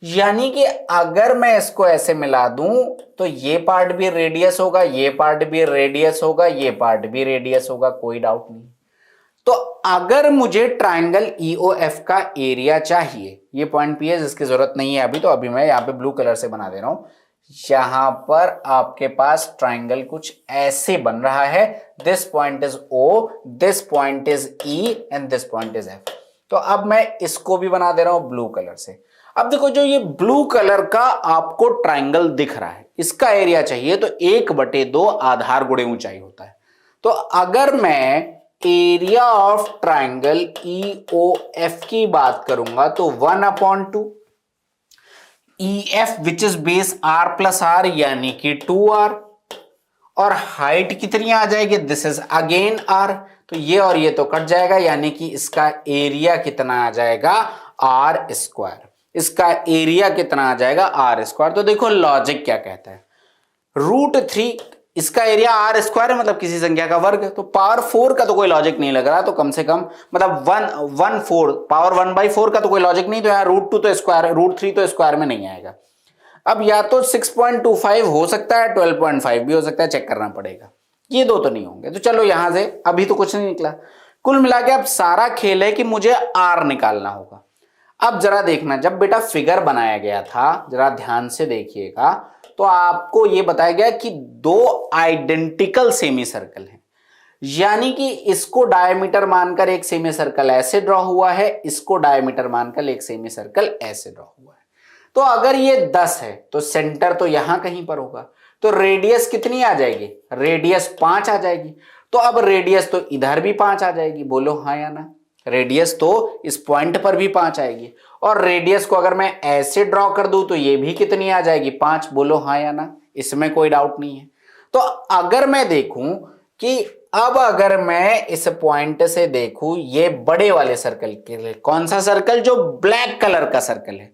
यानी कि अगर मैं इसको ऐसे मिला दूं तो ये पार्ट भी रेडियस होगा, ये पार्ट भी रेडियस होगा, ये पार्ट भी रेडियस होगा, कोई डाउट नहीं। तो अगर मुझे ट्रायंगल ईओएफ का एरिया चाहिए, ये पॉइंट पी है जिसकी जरूरत नहीं है अभी, तो अभी मैं यहां पे ब्लू कलर से बना दे रहा हूं। यहां पर आपके पास ट्रायंगल कुछ ऐसे बन रहा है, this point is O, this point is E and this point is F। तो अब मैं इसको भी बना दे रहा हूं ब्लू कलर से। अब देखो, जो ये ब्लू कलर का आपको ट्रायंगल दिख रहा है, इसका एरिया चाहिए तो 1/2 आधार गुणे ऊंचाई होता है। तो अगर मैं एरिया ऑफ ट्रायंगल ईओएफ की बात करूंगा तो 1/2 EF which is base R plus R, यानी कि 2R, और हाइट कितनी आ जाएगी, दिस इज अगेन R, तो ये और ये तो कट जाएगा, यानी कि इसका एरिया कितना आ जाएगा, R स्क्वायर। इसका एरिया कितना आ जाएगा, R स्क्वायर। तो देखो लॉजिक क्या कहता है, √3, इसका एरिया R स्क्वायर है, मतलब किसी संख्या का वर्ग, तो पावर 4 का तो कोई लॉजिक नहीं लग रहा, तो कम से कम मतलब 1/4 पावर 1/4 का तो कोई लॉजिक नहीं, तो यहाँ √2 तो स्क्वायर, √3 तो स्क्वायर में नहीं आएगा। अब या तो 6.25 हो सकता है, 12.5 भी हो सकता है, चेक करना पड़ेगा, ये दो तो नहीं होंगे। तो चलो यहां से अभी तो कुछ नहीं निकला। कुल मिला के अब सारा खेल है कि मुझे R निकालना होगा। अब जरा देखना, जब बेटा फिगर बनाया गया था, जरा ध्यान से देखिएगा, तो आपको यह बताया गया कि 2 आइडेंटिकल सेमी सर्कल हैं, यानी कि इसको डायमीटर मानकर एक सेमी सर्कल ऐसे ड्रॉ हुआ है, इसको डायमीटर मानकर एक सेमी सर्कल ऐसे ड्रॉ हुआ है। तो अगर ये 10 है तो सेंटर तो यहां कहीं पर होगा, तो रेडियस कितनी आ जाएगी, रेडियस 5 आ जाएगी। तो अब रेडियस तो इधर भी 5 आ जाएगी, बोलो हाँ या ना। रेडियस तो इस पॉइंट पर भी 5 आएगी, और रेडियस को अगर मैं ऐसे ड्रॉ कर दूं तो ये भी कितनी आ जाएगी, 5। बोलो हाँ या ना, इसमें कोई डाउट नहीं है। तो अगर मैं देखूं कि अब अगर मैं इस पॉइंट से देखूं ये बड़े वाले सर्कल के लिए, कौन सा सर्कल, जो ब्लैक कलर का सर्कल है,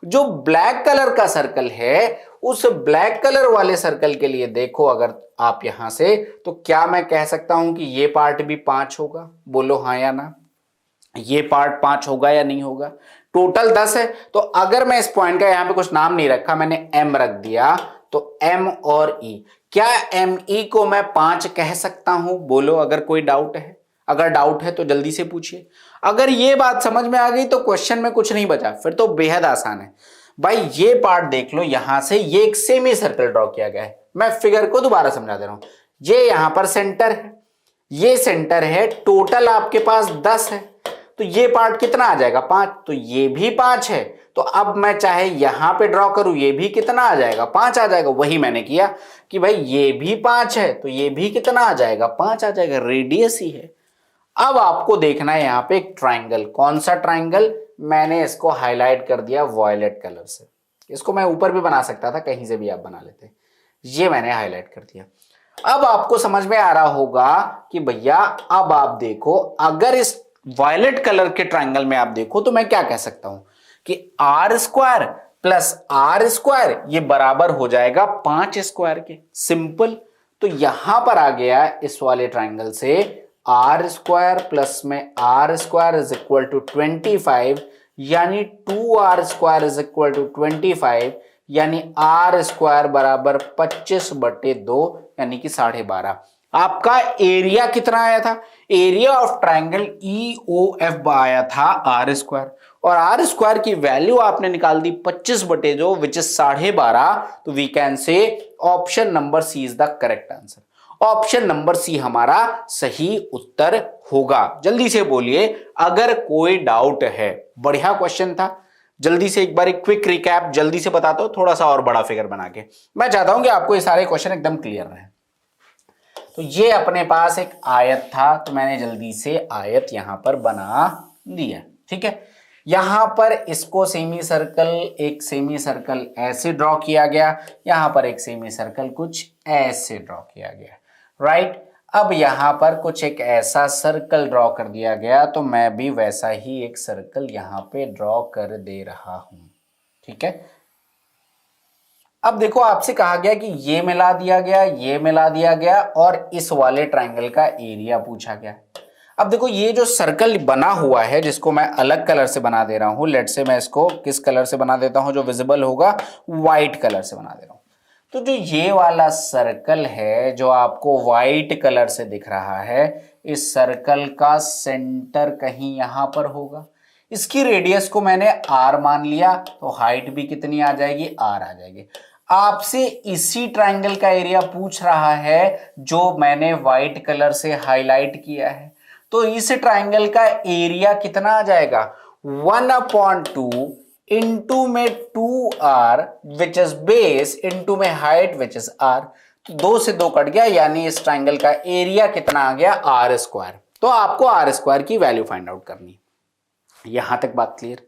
जो ब्लैक कलर का सर्कल है, उस ब्लैक कलर वाले सर्कल के लिए देखो अगर आप यहां से, तो क्या मैं कह सकता हूं कि ये पार्ट भी 5 होगा। बोलो हाँ या ना, ये पार्ट 5 होगा या नहीं होगा। टोटल 10 है, तो अगर मैं इस पॉइंट का यहां पे कुछ नाम नहीं रखा, मैंने एम रख दिया, तो एम और ई, क्या एम ई को मैं 5 कह सकता हूं। बोलो अगर कोई डाउट है, अगर डाउट है तो जल्दी से पूछिए। अगर ये बात समझ में आ गई तो क्वेश्चन में कुछ नहीं बचा, फिर तो बेहद आसान है भाई। ये पार्ट देख लो, यहां से ये एक सेमी सर्कल ड्रॉ किया गया है। मैं फिगर को दोबारा समझा दे रहा हूं। ये यहां पर सेंटर है, ये सेंटर है, टोटल आपके पास 10 है, तो ये पार्ट कितना आ जाएगा, 5। तो ये भी 5 है, तो अब मैं चाहे यहां पे ड्रॉ करूं, ये भी कितना आ जाएगा, 5 आ जाएगा। वही मैंने किया कि भाई ये भी 5 है, तो ये भी कितना आ जाएगा, 5 आ जाएगा, रेडियस ही है। अब आपको देखना है यहां पे एक ट्राइंगल। कौन सा ट्राइंगल, मैंने इसको हाईलाइट कर दिया वॉयलेट कलर से। इसको मैं ऊपर भी बना सकता था, कहीं से भी आप बना लेते, ये मैंने हाईलाइट कर दिया। अब आपको समझ में आ रहा होगा कि भैया अब आप देखो, अगर इस वायलेट कलर के ट्राइंगल में आप देखो तो मैं क्या कह सकता हूं कि r square plus r square ये बराबर हो जाएगा 5 स्क्वायर के। सिंपल। तो यहां पर आ गया इस वाले ट्राइंगल से आर स्क्वायर प्लस में r square is equal to 25, यानी 2r square is equal to 25, यानी आर स्क्वायर बराबर 25/2, यानी कि 12.5। आपका एरिया कितना आया था, एरिया ऑफ ट्राइंगल EOF आया था आर स्क्वायर, और आर स्क्वायर की वैल्यू आपने निकाल दी 25/2 विच इज 12.5। तो we can say option number C is the correct answer. Option number C हमारा सही उत्तर होगा। जल्दी से बोलिए अगर कोई डाउट है। बढ़िया क्वेश्चन था। जल्दी से एक बार एक क्विक रिकैप जल्दी से बताता हूं, थोड़ा सा और बड़ा फिगर बना के। मैं चाहता हूं कि आपको ये सारे क्वेश्चन एकदम क्लियर रहे। तो ये अपने पास एक आयत था, तो मैंने जल्दी से आयत यहां पर बना दिया। ठीक है, यहां पर इसको सेमी सर्कल, एक सेमी सर्कल ऐसे ड्रॉ किया गया, यहां पर एक सेमी सर्कल कुछ ऐसे ड्रॉ किया गया, राइट। अब यहां पर कुछ एक ऐसा सर्कल ड्रॉ कर दिया गया, तो मैं भी वैसा ही एक सर्कल यहां पे ड्रॉ कर दे रहा हूं। ठीक है, अब देखो आपसे कहा गया कि ये मिला दिया गया, ये मिला दिया गया, और इस वाले ट्राइंगल का एरिया पूछा गया। अब देखो ये जो सर्कल बना हुआ है, जिसको मैं अलग कलर से बना दे रहा हूं, लेट से मैं इसको किस कलर से बना देता हूं जो विजिबल होगा, व्हाइट कलर से बना दे रहा हूं। तो जो ये वाला सर्कल है जो आपको व्हाइट कलर से दिख रहा है, इस सर्कल का सेंटर कहीं यहां पर होगा। इसकी रेडियस को मैंने r मान लिया, तो हाइट भी कितनी आ जाएगी, r आ जाएगी। आपसे इसी ट्राइंगल का एरिया पूछ रहा है जो मैंने व्हाइट कलर से हाईलाइट किया है, तो इस ट्राइंगल का एरिया कितना आ जाएगा, 1/2 इंटू में 2r which is base into में हाइट विच इज r। तो 2 से 2 कट गया, यानी इस ट्राइंगल का एरिया कितना आ गया, r स्क्वायर। तो आपको r स्क्वायर की वैल्यू फाइंड आउट करनी। यहां तक बात क्लियर।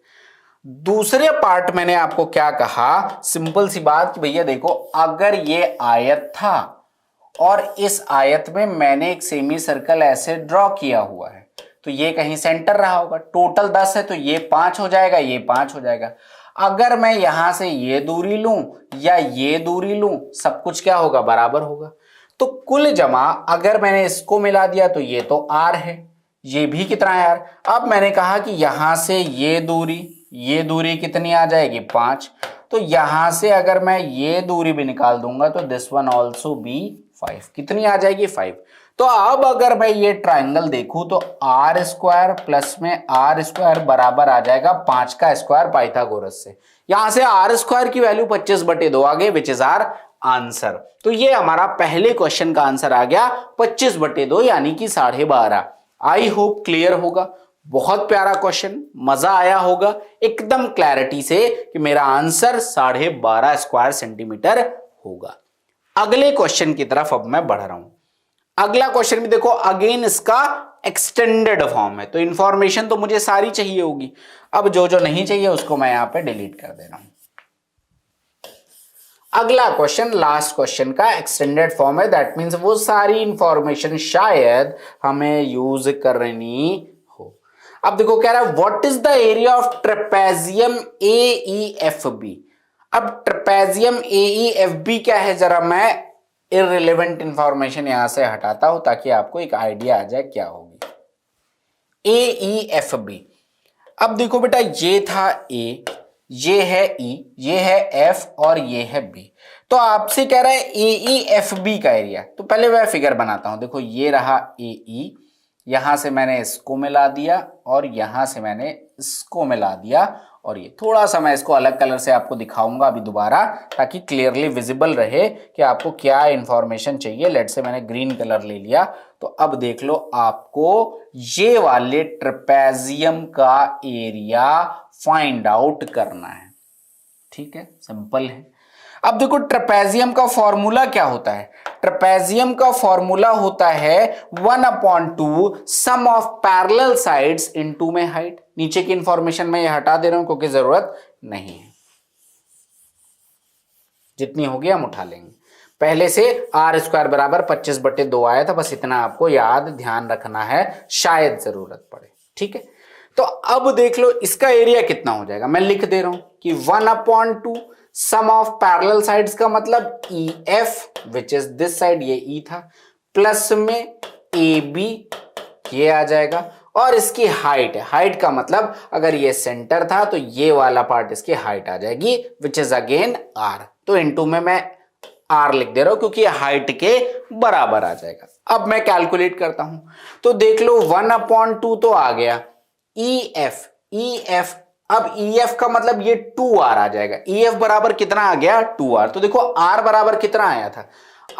दूसरे पार्ट मैंने आपको क्या कहा, सिंपल सी बात, भैया देखो अगर ये आयत था और इस आयत में मैंने एक सेमी सर्कल ऐसे ड्रॉ किया हुआ है, तो ये कहीं सेंटर रहा होगा। टोटल 10 है, तो ये 5 हो जाएगा, ये 5 हो जाएगा। अगर मैं यहां से ये दूरी लूं या ये दूरी लूं, सब कुछ क्या होगा, बराबर होगा। तो कुल जमा अगर मैंने इसको मिला दिया तो ये तो r है, ये भी कितना है यार। अब मैंने कहा कि यहां से ये दूरी कितनी आ जाएगी, 5। तो यहां से अगर मैं ये दूरी भी निकाल दूंगा तो दिस वन ऑल्सो बी 5, कितनी आ जाएगी, 5। तो अब अगर मैं ये ट्राइंगल देखूं तो आर स्क्वायर प्लस में आर स्क्वायर बराबर आ जाएगा 5 का स्क्वायर पाइथागोरस से। यहां से आर स्क्वायर की वैल्यू 25/2 आ गई विच इज आर आंसर। तो ये हमारा पहले क्वेश्चन का आंसर आ गया 25/2, यानी कि 12.5। आई होप क्लियर होगा। बहुत प्यारा क्वेश्चन, मजा आया होगा एकदम क्लैरिटी से कि मेरा आंसर 12.5 स्क्वायर सेंटीमीटर होगा। अगले क्वेश्चन की तरफ अब मैं बढ़ रहा हूं। अगला क्वेश्चन भी देखो, अगेन इसका एक्सटेंडेड फॉर्म है, तो इंफॉर्मेशन तो मुझे सारी चाहिए होगी। अब जो जो नहीं चाहिए उसको मैं यहां पे डिलीट कर दे रहा हूं। अगला क्वेश्चन लास्ट क्वेश्चन का एक्सटेंडेड फॉर्म है, दैट मीन्स वो सारी इंफॉर्मेशन शायद हमें यूज करनी हो। अब देखो कह रहा है what is the area of trapezium AEFB। अब ट्रेपेजियम AEFB क्या है, जरा मैं इररिलेवेंट इंफॉर्मेशन यहां से हटाता हूं ताकि आपको एक आइडिया आ जाए क्या होगी AEFB। अब देखो बेटा ये था A, ये है E, ये है F और ये है B। तो आपसे कह रहा है AEFB का एरिया। तो पहले मैं फिगर बनाता हूं। देखो ये रहा AE, यहां से मैंने इसको मिला दिया और यहां से मैंने इसको मिला दिया, और ये थोड़ा सा मैं इसको अलग कलर से आपको दिखाऊंगा अभी दोबारा ताकि क्लियरली विजिबल रहे कि आपको क्या इंफॉर्मेशन चाहिए। लेट से मैंने ग्रीन कलर ले लिया। तो अब देख लो आपको ये वाले ट्रेपेजियम का एरिया फाइंड आउट करना है। ठीक है, सिंपल है। अब देखो ट्रेपेजियम का फॉर्मूला क्या होता है। ट्रेपेजियम का फॉर्मूला होता है 1/2 सम ऑफ पैरेलल साइड्स इनटू में हाइट। नीचे की इंफॉर्मेशन मैं ये हटा दे रहा हूं क्योंकि जरूरत नहीं है, जितनी होगी हम उठा लेंगे। पहले से R² बराबर 25/2 आया था, बस इतना आपको याद ध्यान रखना है, शायद जरूरत पड़े। ठीक है, तो अब देख लो इसका एरिया कितना हो जाएगा। मैं लिख दे रहा हूं कि 1/2 सम ऑफ पैरेलल साइड्स का मतलब EF which is this side, ये E था, प्लस में AB ये आ जाएगा, और इसकी हाइट है। हाइट का मतलब अगर ये सेंटर था तो ये वाला पार्ट इसकी हाइट आ जाएगी विच इज अगेन R। तो इनटू में मैं R लिख दे रहा हूं क्योंकि ये हाइट के बराबर आ जाएगा। अब मैं कैलकुलेट करता हूं तो देख लो 1/2 तो आ गया। EF अब EF का मतलब ये 2R आ जाएगा। EF बराबर कितना आ गया 2R। तो देखो R बराबर कितना आया था,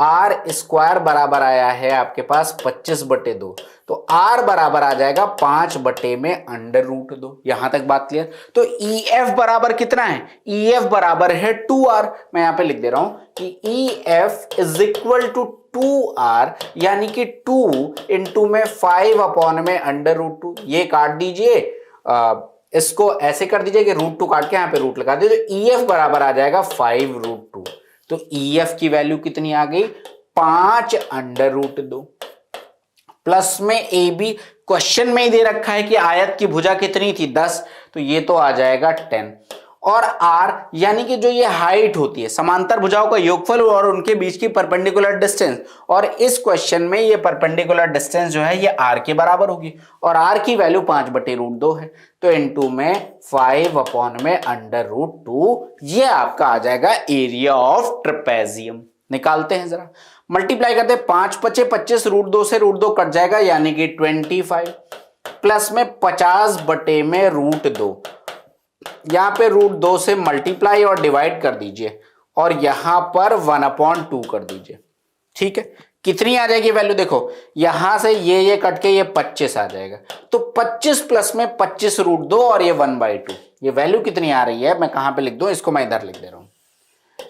R² बराबर आया है आपके पास 25/2। तो R बराबर आ जाएगा 5/√2। यहां तक बात क्लियर। तो EF बराबर कितना है, EF बराबर है 2R। मैं यहां पे लिख दे रहा हूं कि EF is equal to 2R, यानी कि 2 इंटू में 5/√2। ये काट दीजिए, इसको ऐसे कर दीजिए कि √2 काट के यहां पे रूट लगा दीजिए। तो EF बराबर आ जाएगा 5√2। तो EF की वैल्यू कितनी आ गई 5/√2। प्लस में AB क्वेश्चन में ही दे रखा है कि आयत की भुजा कितनी थी 10, तो ये तो आ जाएगा 10। और R यानी कि जो ये हाइट होती है समांतर भुजाओं का योगफल और उनके बीच की परपेंडिकुलर डिस्टेंस, और इस क्वेश्चन में ये परपेंडिकुलर डिस्टेंस जो है ये R के बराबर होगी, और R की वैल्यू 5/√2 है। तो इनटू में 5/√2 ये आपका आ जाएगा एरिया ऑफ ट्रेपेजियम। निकालते हैं जरा, मल्टीप्लाई करते हैं। 5×5 = 25, √2 से √2 कट जाएगा यानी कि 25, प्लस में 50/√2। यहां पे √2 से मल्टीप्लाई और डिवाइड कर दीजिए, और यहां पर 1/2 कर दीजिए। ठीक है, कितनी आ जाएगी वैल्यू, देखो यहां से ये कट के ये 25 आ जाएगा। तो 25 प्लस में 25√2 और ये 1/2, ये वैल्यू कितनी आ रही है, मैं कहां पे लिख दूं, इसको मैं इधर लिख दे रहा हूं।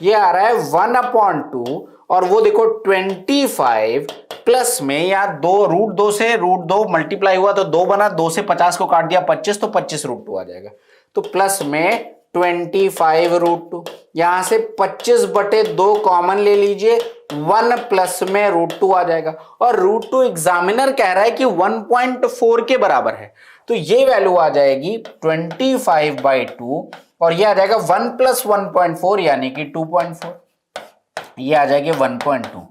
ये आ रहा है 1/2, और वो देखो 25 प्लस में या √2 से √2 मल्टीप्लाई हुआ तो 2 बना, 2 से 50 को काट दिया 25, तो 25√2 आ जाएगा। तो प्लस में 25√2, यहां से 25/2 कॉमन ले लीजिए, 1 प्लस में √2 आ जाएगा, और √2 एग्जामिनर कह रहा है कि 1.4 के बराबर है। तो ये वैल्यू आ जाएगी 25/2, और ये आ जाएगा 1 + 1.4 यानी कि 2.4, ये आ जाएगी 1.2।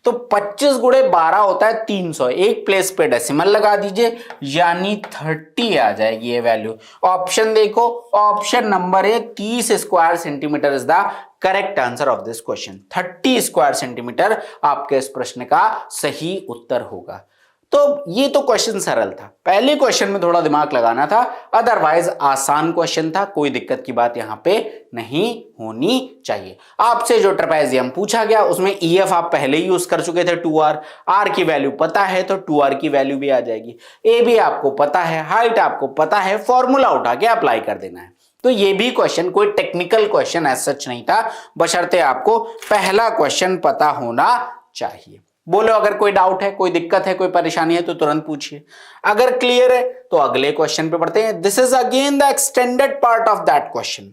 तो 25 × 12 होता है 300, एक प्लेस पे डेसिमल लगा दीजिए यानी 30 आ जाएगी ये वैल्यू। ऑप्शन देखो, option number A 30 square centimetre is the correct answer of this question. 30 square centimetre आपके इस प्रश्न का सही उत्तर होगा। तो ये तो क्वेश्चन सरल था, पहले क्वेश्चन में थोड़ा दिमाग लगाना था, अदरवाइज आसान क्वेश्चन था, कोई दिक्कत की बात यहां पे नहीं होनी चाहिए। आपसे जो ट्रेपेजियम पूछा गया उसमें EF आप पहले ही यूज कर चुके थे 2R, R की वैल्यू पता है तो 2R की वैल्यू भी आ जाएगी, AB आपको पता है, हाइट आपको पता है, फॉर्मूला उठा के अप्लाई कर देना है। तो ये भी क्वेश्चन कोई टेक्निकल क्वेश्चन एज सच नहीं था, बशर्ते आपको पहला क्वेश्चन पता होना चाहिए। बोलो अगर कोई डाउट है, कोई दिक्कत है, कोई परेशानी है तो तुरंत पूछिए। अगर क्लियर है तो अगले क्वेश्चन पे बढ़ते हैं। This is again the extended part of that question.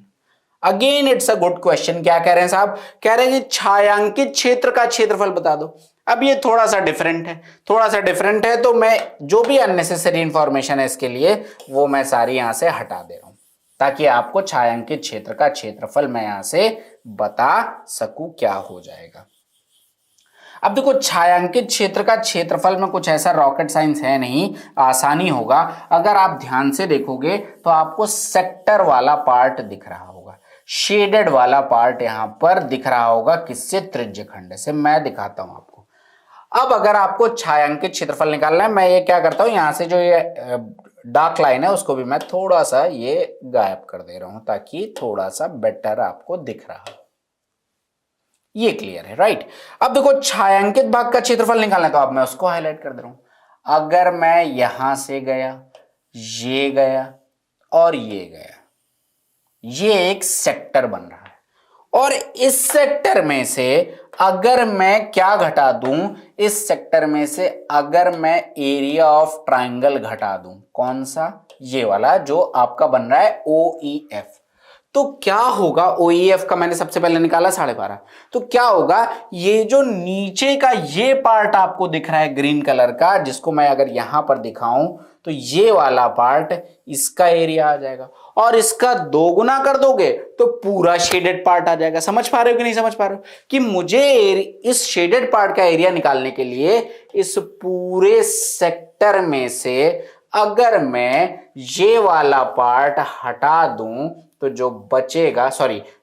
Again it's a good question. क्या कह रहे हैं साहब? कह रहे हैं कि छायांकित क्षेत्र का क्षेत्रफल बता दो। अब ये थोड़ा सा डिफरेंट है, तो मैं जो भी अननेसेसरी इंफॉर्मेशन है इसके लिए वो मैं सारी यहां से हटा दे रहा हूं, ताकि आपको छायांकित क्षेत्र का क्षेत्रफल मैं यहां से बता सकूं क्या हो जाएगा। अब देखो, छायांकित क्षेत्र का क्षेत्रफल में कुछ ऐसा रॉकेट साइंस है नहीं, आसानी होगा। अगर आप ध्यान से देखोगे तो आपको सेक्टर वाला पार्ट दिख रहा होगा, शेडेड वाला पार्ट यहां पर दिख रहा होगा। किससे? त्रिज्यखंड से। मैं दिखाता हूं आपको। अब अगर आपको छायांकित क्षेत्रफल निकालना है, मैं ये क्या करता हूं, यहां से जो ये डार्क लाइन है उसको भी मैं थोड़ा सा ये गायब कर दे रहा हूं, ताकि थोड़ा सा बेटर आपको दिख रहा हो। ये क्लियर है, राइट? अब देखो, छायांकित भाग का क्षेत्रफल निकालना है तो अब मैं उसको हाईलाइट कर दे रहा हूं। अगर मैं यहां से गया, ये गया और ये गया, ये एक सेक्टर बन रहा है। और इस सेक्टर में से अगर मैं क्या घटा दूं, इस सेक्टर में से अगर मैं एरिया ऑफ ट्राइंगल घटा दूं, कौन सा? ये वाला जो आपका बन रहा है OEF, तो क्या होगा? OEF का मैंने सबसे पहले निकाला 12.5, तो क्या होगा? ये जो नीचे का ये पार्ट आपको दिख रहा है ग्रीन कलर का, जिसको मैं अगर यहां पर दिखाऊं तो ये वाला पार्ट, इसका एरिया आ जाएगा। और इसका 2 गुना कर दोगे तो पूरा शेडेड पार्ट आ जाएगा। समझ पा रहे हो कि नहीं समझ पा रहे हो? कि मुझे इस शेडेड पार्ट का एरिया निकालने के लिए इस पूरे सेक्टर में से अगर मैं ये वाला पार्ट हटा दूं तो जो बचेगा,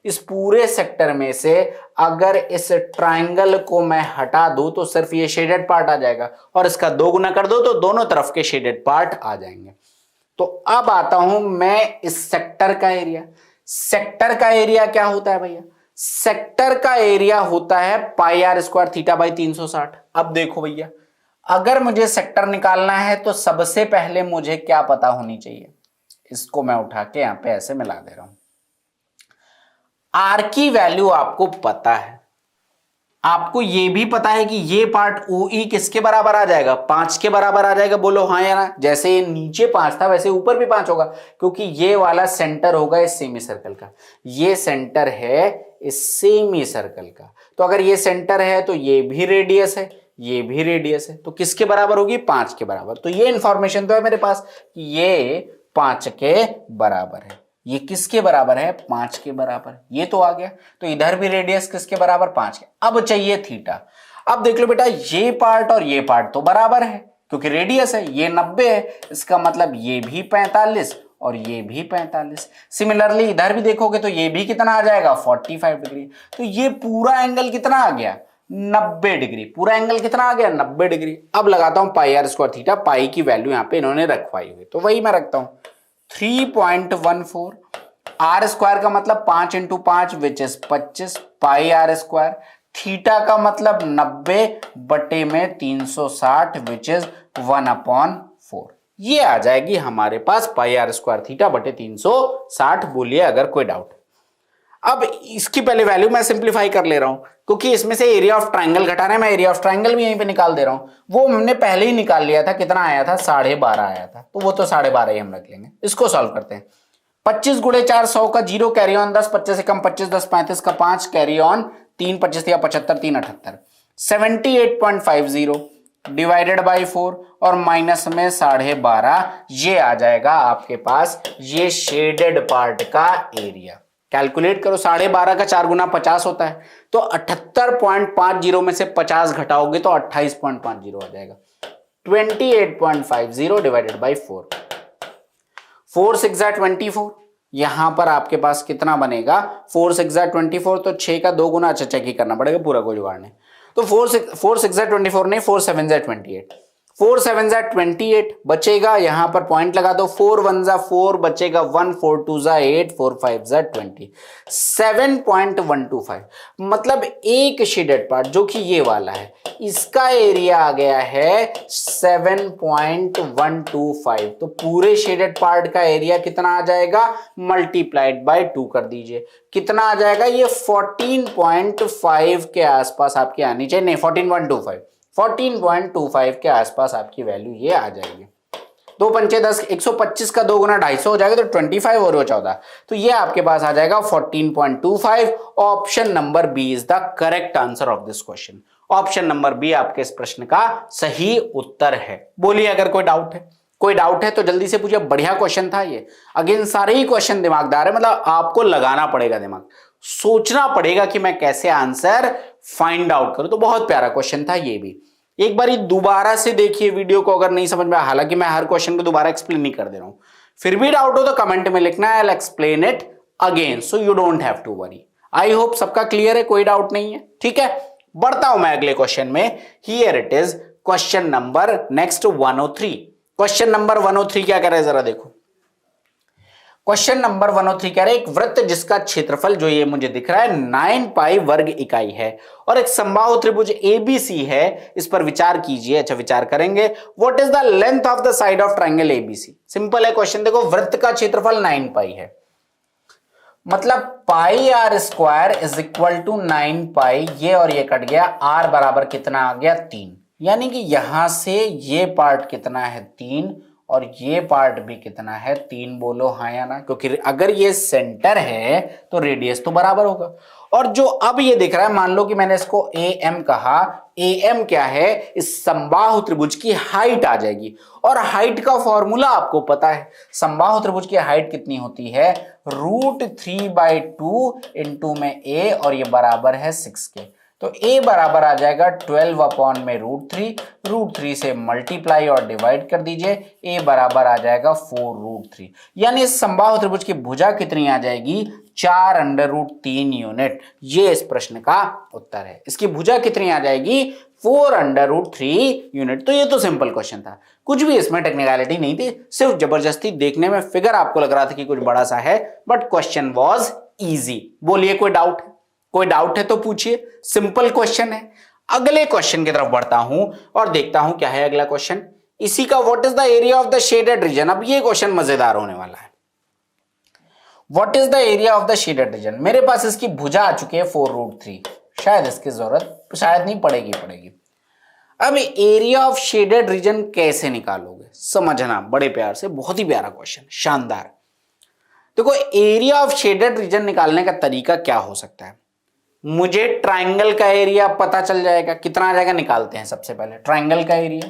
इस पूरे सेक्टर में से अगर इस ट्राइंगल को मैं हटा दूं तो सिर्फ ये शेडेड पार्ट आ जाएगा, और इसका 2 गुना कर दो तो दोनों तरफ के शेडेड पार्ट आ जाएंगे। तो अब आता हूं मैं इस सेक्टर का एरिया। सेक्टर का एरिया क्या होता है भैया? सेक्टर का एरिया होता है πr² θ/360। अब देखो भैया, अगर मुझे सेक्टर निकालना है तो सबसे पहले मुझे क्या पता होनी चाहिए? इसको मैं उठा के यहां पे ऐसे मिला दे रहा हूं। आर की वैल्यू आपको पता है, आपको ये भी पता है कि ये पार्ट OE किसके बराबर आ जाएगा? 5 के बराबर आ जाएगा। बोलो हाँ या ना? जैसे ये नीचे 5 था वैसे ऊपर भी 5 होगा, क्योंकि ये वाला सेंटर होगा इस सेमी सर्कल का, ये सेंटर है इस सेमी सर्कल का। तो अगर ये सेंटर है तो ये भी रेडियस है, ये भी रेडियस है, तो किसके बराबर होगी? 5 के बराबर। तो ये इंफॉर्मेशन तो है मेरे पास कि ये 5 के बराबर है। ये किसके बराबर है? 5 के बराबर। ये तो आ गया। तो इधर भी रेडियस किसके बराबर? 5 के। अब चाहिए थीटा। अब देख लो बेटा, ये पार्ट और ये पार्ट तो बराबर है क्योंकि रेडियस है, ये 90 है, इसका मतलब ये भी 45 और ये भी 45। सिमिलरली इधर भी देखोगे तो ये भी कितना आ जाएगा? 45 डिग्री। तो ये पूरा एंगल कितना आ गया? 90 डिग्री। पूरा एंगल कितना आ गया? 90 डिग्री। अब लगाता हूं πr² थीटा, पाई की वैल्यू यहां पे इन्होंने रखवाई हुई, तो वही मैं रखता हूं 3.14। r² का मतलब 5 × 5 विच इज 25 πr²। थीटा का मतलब 90/360 विच इज 1/4। ये आ जाएगी हमारे पास πr² थीटा बटे 360। बोलिए अगर कोई डाउट। अब इसकी पहले वैल्यू मैं सिंप्लीफाई कर ले रहा हूं, क्योंकि इसमें से एरिया ऑफ ट्राइंगल घटाना है। मैं एरिया ऑफ ट्राइंगल भी यहीं पे निकाल दे रहा हूं। वो हमने पहले ही निकाल लिया था। कितना आया था? 12.5 आया था, तो वो तो 12.5 ही हम रख लेंगे। इसको सॉल्व करते हैं। 25 × 4 100 का 0 कैरी ऑन 10, 25 से कम 25, 10 35 का 5 कैरी ऑन 3 25 या 75 3 78 78.50 डिवाइडेड बाई 4 और माइनस में 12.5। ये आ जाएगा आपके पास ये शेडेड पार्ट का एरिया। कैलकुलेट करो, 12.5 का 4 गुना 50 होता है, तो 78.50 में से 50 घटाओगे तो 28.50 आ जाएगा। 28.50 डिवाइडेड बाई 4, 4 6 24। यहां पर आपके पास कितना बनेगा? 4 6 24, तो 6 का 2 गुना। अच्छा चेक ही करना पड़ेगा, पूरा कोई जुगाड़ नहीं। तो 4 6 24 नहीं, 4 7 28। 4 7 28 बचेगा, यहां पर पॉइंट लगा दो। 4 1 4 बचेगा 1, 4 2 8, 4 5 20, 7.125। मतलब एक शेडेड पार्ट जो कि ये वाला है, इसका एरिया आ गया है 7.125। तो पूरे शेडेड पार्ट का एरिया कितना आ जाएगा? मल्टीप्लाइड बाय 2 कर दीजिए। कितना आ जाएगा? ये 14.5 के आसपास आपके आनी चाहिए, नहीं 14.25। 14.25 के आसपास आपकी वैल्यू ये आ जाएगी। 2 पंचे 10, 125 का 2 गुना 250 हो जाएगा तो 25 और वो 14, तो ये आपके पास आ जाएगा 14.25। Option number B is the correct answer of this question. Option number B आपके इस प्रश्न का सही उत्तर है। बोलिए अगर कोई डाउट है, कोई डाउट है तो जल्दी से पूछिए। बढ़िया क्वेश्चन था ये। अगेन सारे ही क्वेश्चन दिमागदार है, मतलब आपको लगाना पड़ेगा दिमाग, सोचना पड़ेगा कि मैं कैसे आंसर फाइंड आउट करूं। तो बहुत प्यारा क्वेश्चन था ये भी। एक बार दोबारा से देखिए वीडियो को अगर नहीं समझ में, हालांकि मैं हर क्वेश्चन को दोबारा एक्सप्लेन नहीं कर दे रहा हूं, फिर भी डाउट हो तो कमेंट में लिखना है, I will explain it again so you don't have to worry. I hope सबका क्लियर है, कोई डाउट नहीं है। ठीक है, बढ़ता हूं मैं अगले क्वेश्चन में। Here it is question number next 103। Question number 103 क्या कह रहा है जरा देखो। क्वेश्चन नंबर 103 कह रहे हैं एक वृत्त जिसका क्षेत्रफल जो ये मुझे दिख रहा है 9 पाई वर्ग इकाई है और एक समबाहु त्रिभुज एबीसी है, इस पर विचार कीजिए। अच्छा, विचार करेंगे। What is the length of the side of triangle ABC. Simple है क्वेश्चन, देखो वृत्त का क्षेत्रफल 9 पाई है, मतलब pi r square is equal to 9 pi, ये और ये कट गया, आर बराबर कितना आ गया 3, यानी कि यहां से ये पार्ट कितना है 3 और ये पार्ट भी कितना है 3। बोलो हाँ या ना, क्योंकि अगर ये सेंटर है तो रेडियस तो बराबर होगा। और जो अब ये दिख रहा है, मान लो कि मैंने इसको ए एम कहा, ए एम क्या है, इस समबाहु त्रिभुज की हाइट आ जाएगी। और हाइट का फॉर्मूला आपको पता है, समबाहु त्रिभुज की हाइट कितनी होती है, √3/2 इंटू में ए और ये बराबर है 6 के। तो a बराबर आ जाएगा 12 अपॉन में √3 से मल्टीप्लाई और डिवाइड कर दीजिए, a बराबर आ जाएगा 4√3, यानी इस समबाहु त्रिभुज की भुजा कितनी आ जाएगी 4√3 यूनिट। ये इस प्रश्न का उत्तर है। इसकी भुजा कितनी आ जाएगी 4√3 यूनिट। तो ये तो सिंपल क्वेश्चन था, कुछ भी इसमें टेक्निकलिटी नहीं थी, सिर्फ जबरदस्ती देखने में फिगर आपको लग रहा था कि कुछ बड़ा सा है, बट क्वेश्चन वॉज इजी। बोलिए कोई डाउट है, कोई डाउट है तो पूछिए, सिंपल क्वेश्चन है। अगले क्वेश्चन की तरफ बढ़ता हूं और देखता हूं क्या है अगला क्वेश्चन इसी का। What is the area of the shaded region. अब ये क्वेश्चन मजेदार होने वाला है। What is the area of the shaded region. मेरे पास इसकी भुजा आ चुकी है 4√3, शायद इसकी जरूरत शायद नहीं पड़ेगी। अब एरिया ऑफ शेडेड रीजन कैसे निकालोगे, समझना बड़े प्यार से, बहुत ही प्यारा क्वेश्चन, शानदार। देखो एरिया ऑफ शेडेड रीजन निकालने का तरीका क्या हो सकता है, मुझे ट्रायंगल का एरिया पता चल जाएगा, कितना आ जाएगा निकालते हैं। सबसे पहले ट्रायंगल का एरिया,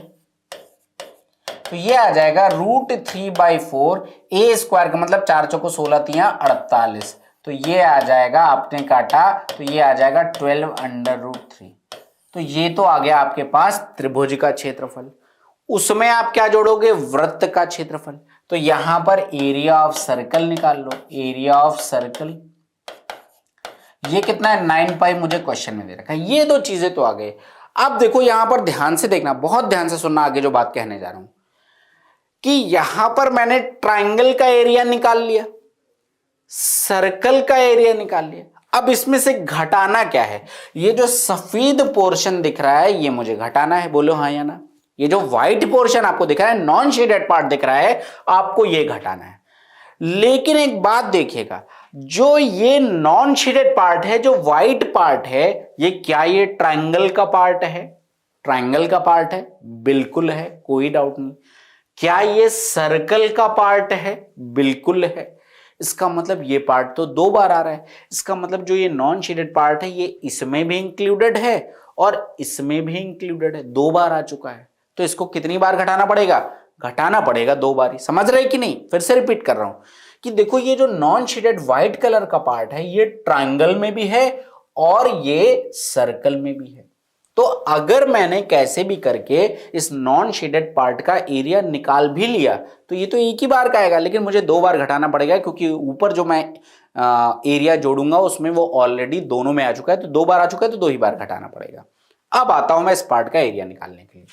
तो ये आ जाएगा √3/4, ए स्क्वायर का मतलब 4 चौको 16 तिया 48, तो ये आ जाएगा, आपने काटा तो ये आ जाएगा 12√3। तो ये तो आ गया आपके पास त्रिभुज का क्षेत्रफल। उसमें आप क्या जोड़ोगे, वृत्त का क्षेत्रफल। तो यहां पर एरिया ऑफ सर्कल निकाल लो, एरिया ऑफ सर्कल ये कितना है 9 पाई, मुझे क्वेश्चन में दे रखा है। ये दो चीजें तो आ गए। अब देखो यहां पर ध्यान से देखना, बहुत ध्यान से सुनना आगे जो बात कहने जा रहा हूं, कि यहां पर मैंने ट्रायंगल का एरिया निकाल लिया, सर्कल का एरिया निकाल लिया। अब इसमें से घटाना क्या है, ये जो सफेद पोर्शन दिख रहा है ये मुझे घटाना है। बोलो हाँ या ना। ये जो व्हाइट पोर्शन आपको दिख रहा है, नॉन शेडेड पार्ट दिख रहा है, आपको ये घटाना है। लेकिन एक बात देखिएगा, जो ये नॉन शेडेड पार्ट है, जो व्हाइट पार्ट है, ये क्या ये ट्रायंगल का पार्ट है, ट्रायंगल का पार्ट है, बिल्कुल है, कोई डाउट नहीं। क्या ये सर्कल का पार्ट है, बिल्कुल है। इसका मतलब ये पार्ट तो 2 बार आ रहा है, इसका मतलब जो ये नॉन शेडेड पार्ट है ये इसमें भी इंक्लूडेड है और इसमें भी इंक्लूडेड है, 2 बार आ चुका है। तो इसको कितनी बार घटाना पड़ेगा, घटाना पड़ेगा 2 बार ही। समझ रहे कि नहीं, फिर से रिपीट कर रहा हूं कि देखो ये जो नॉन शेडेड व्हाइट कलर का पार्ट है ये ट्रायंगल में भी है और ये सर्कल में भी है। तो अगर मैंने कैसे भी करके इस नॉन शेडेड पार्ट का एरिया निकाल भी लिया तो ये तो एक ही बार का आएगा, लेकिन मुझे 2 बार घटाना पड़ेगा, क्योंकि ऊपर जो मैं एरिया जोड़ूंगा उसमें वो ऑलरेडी दोनों में आ चुका है, तो 2 बार आ चुका है तो 2 ही बार घटाना पड़ेगा। अब आता हूं मैं इस पार्ट का एरिया निकालने के लिए।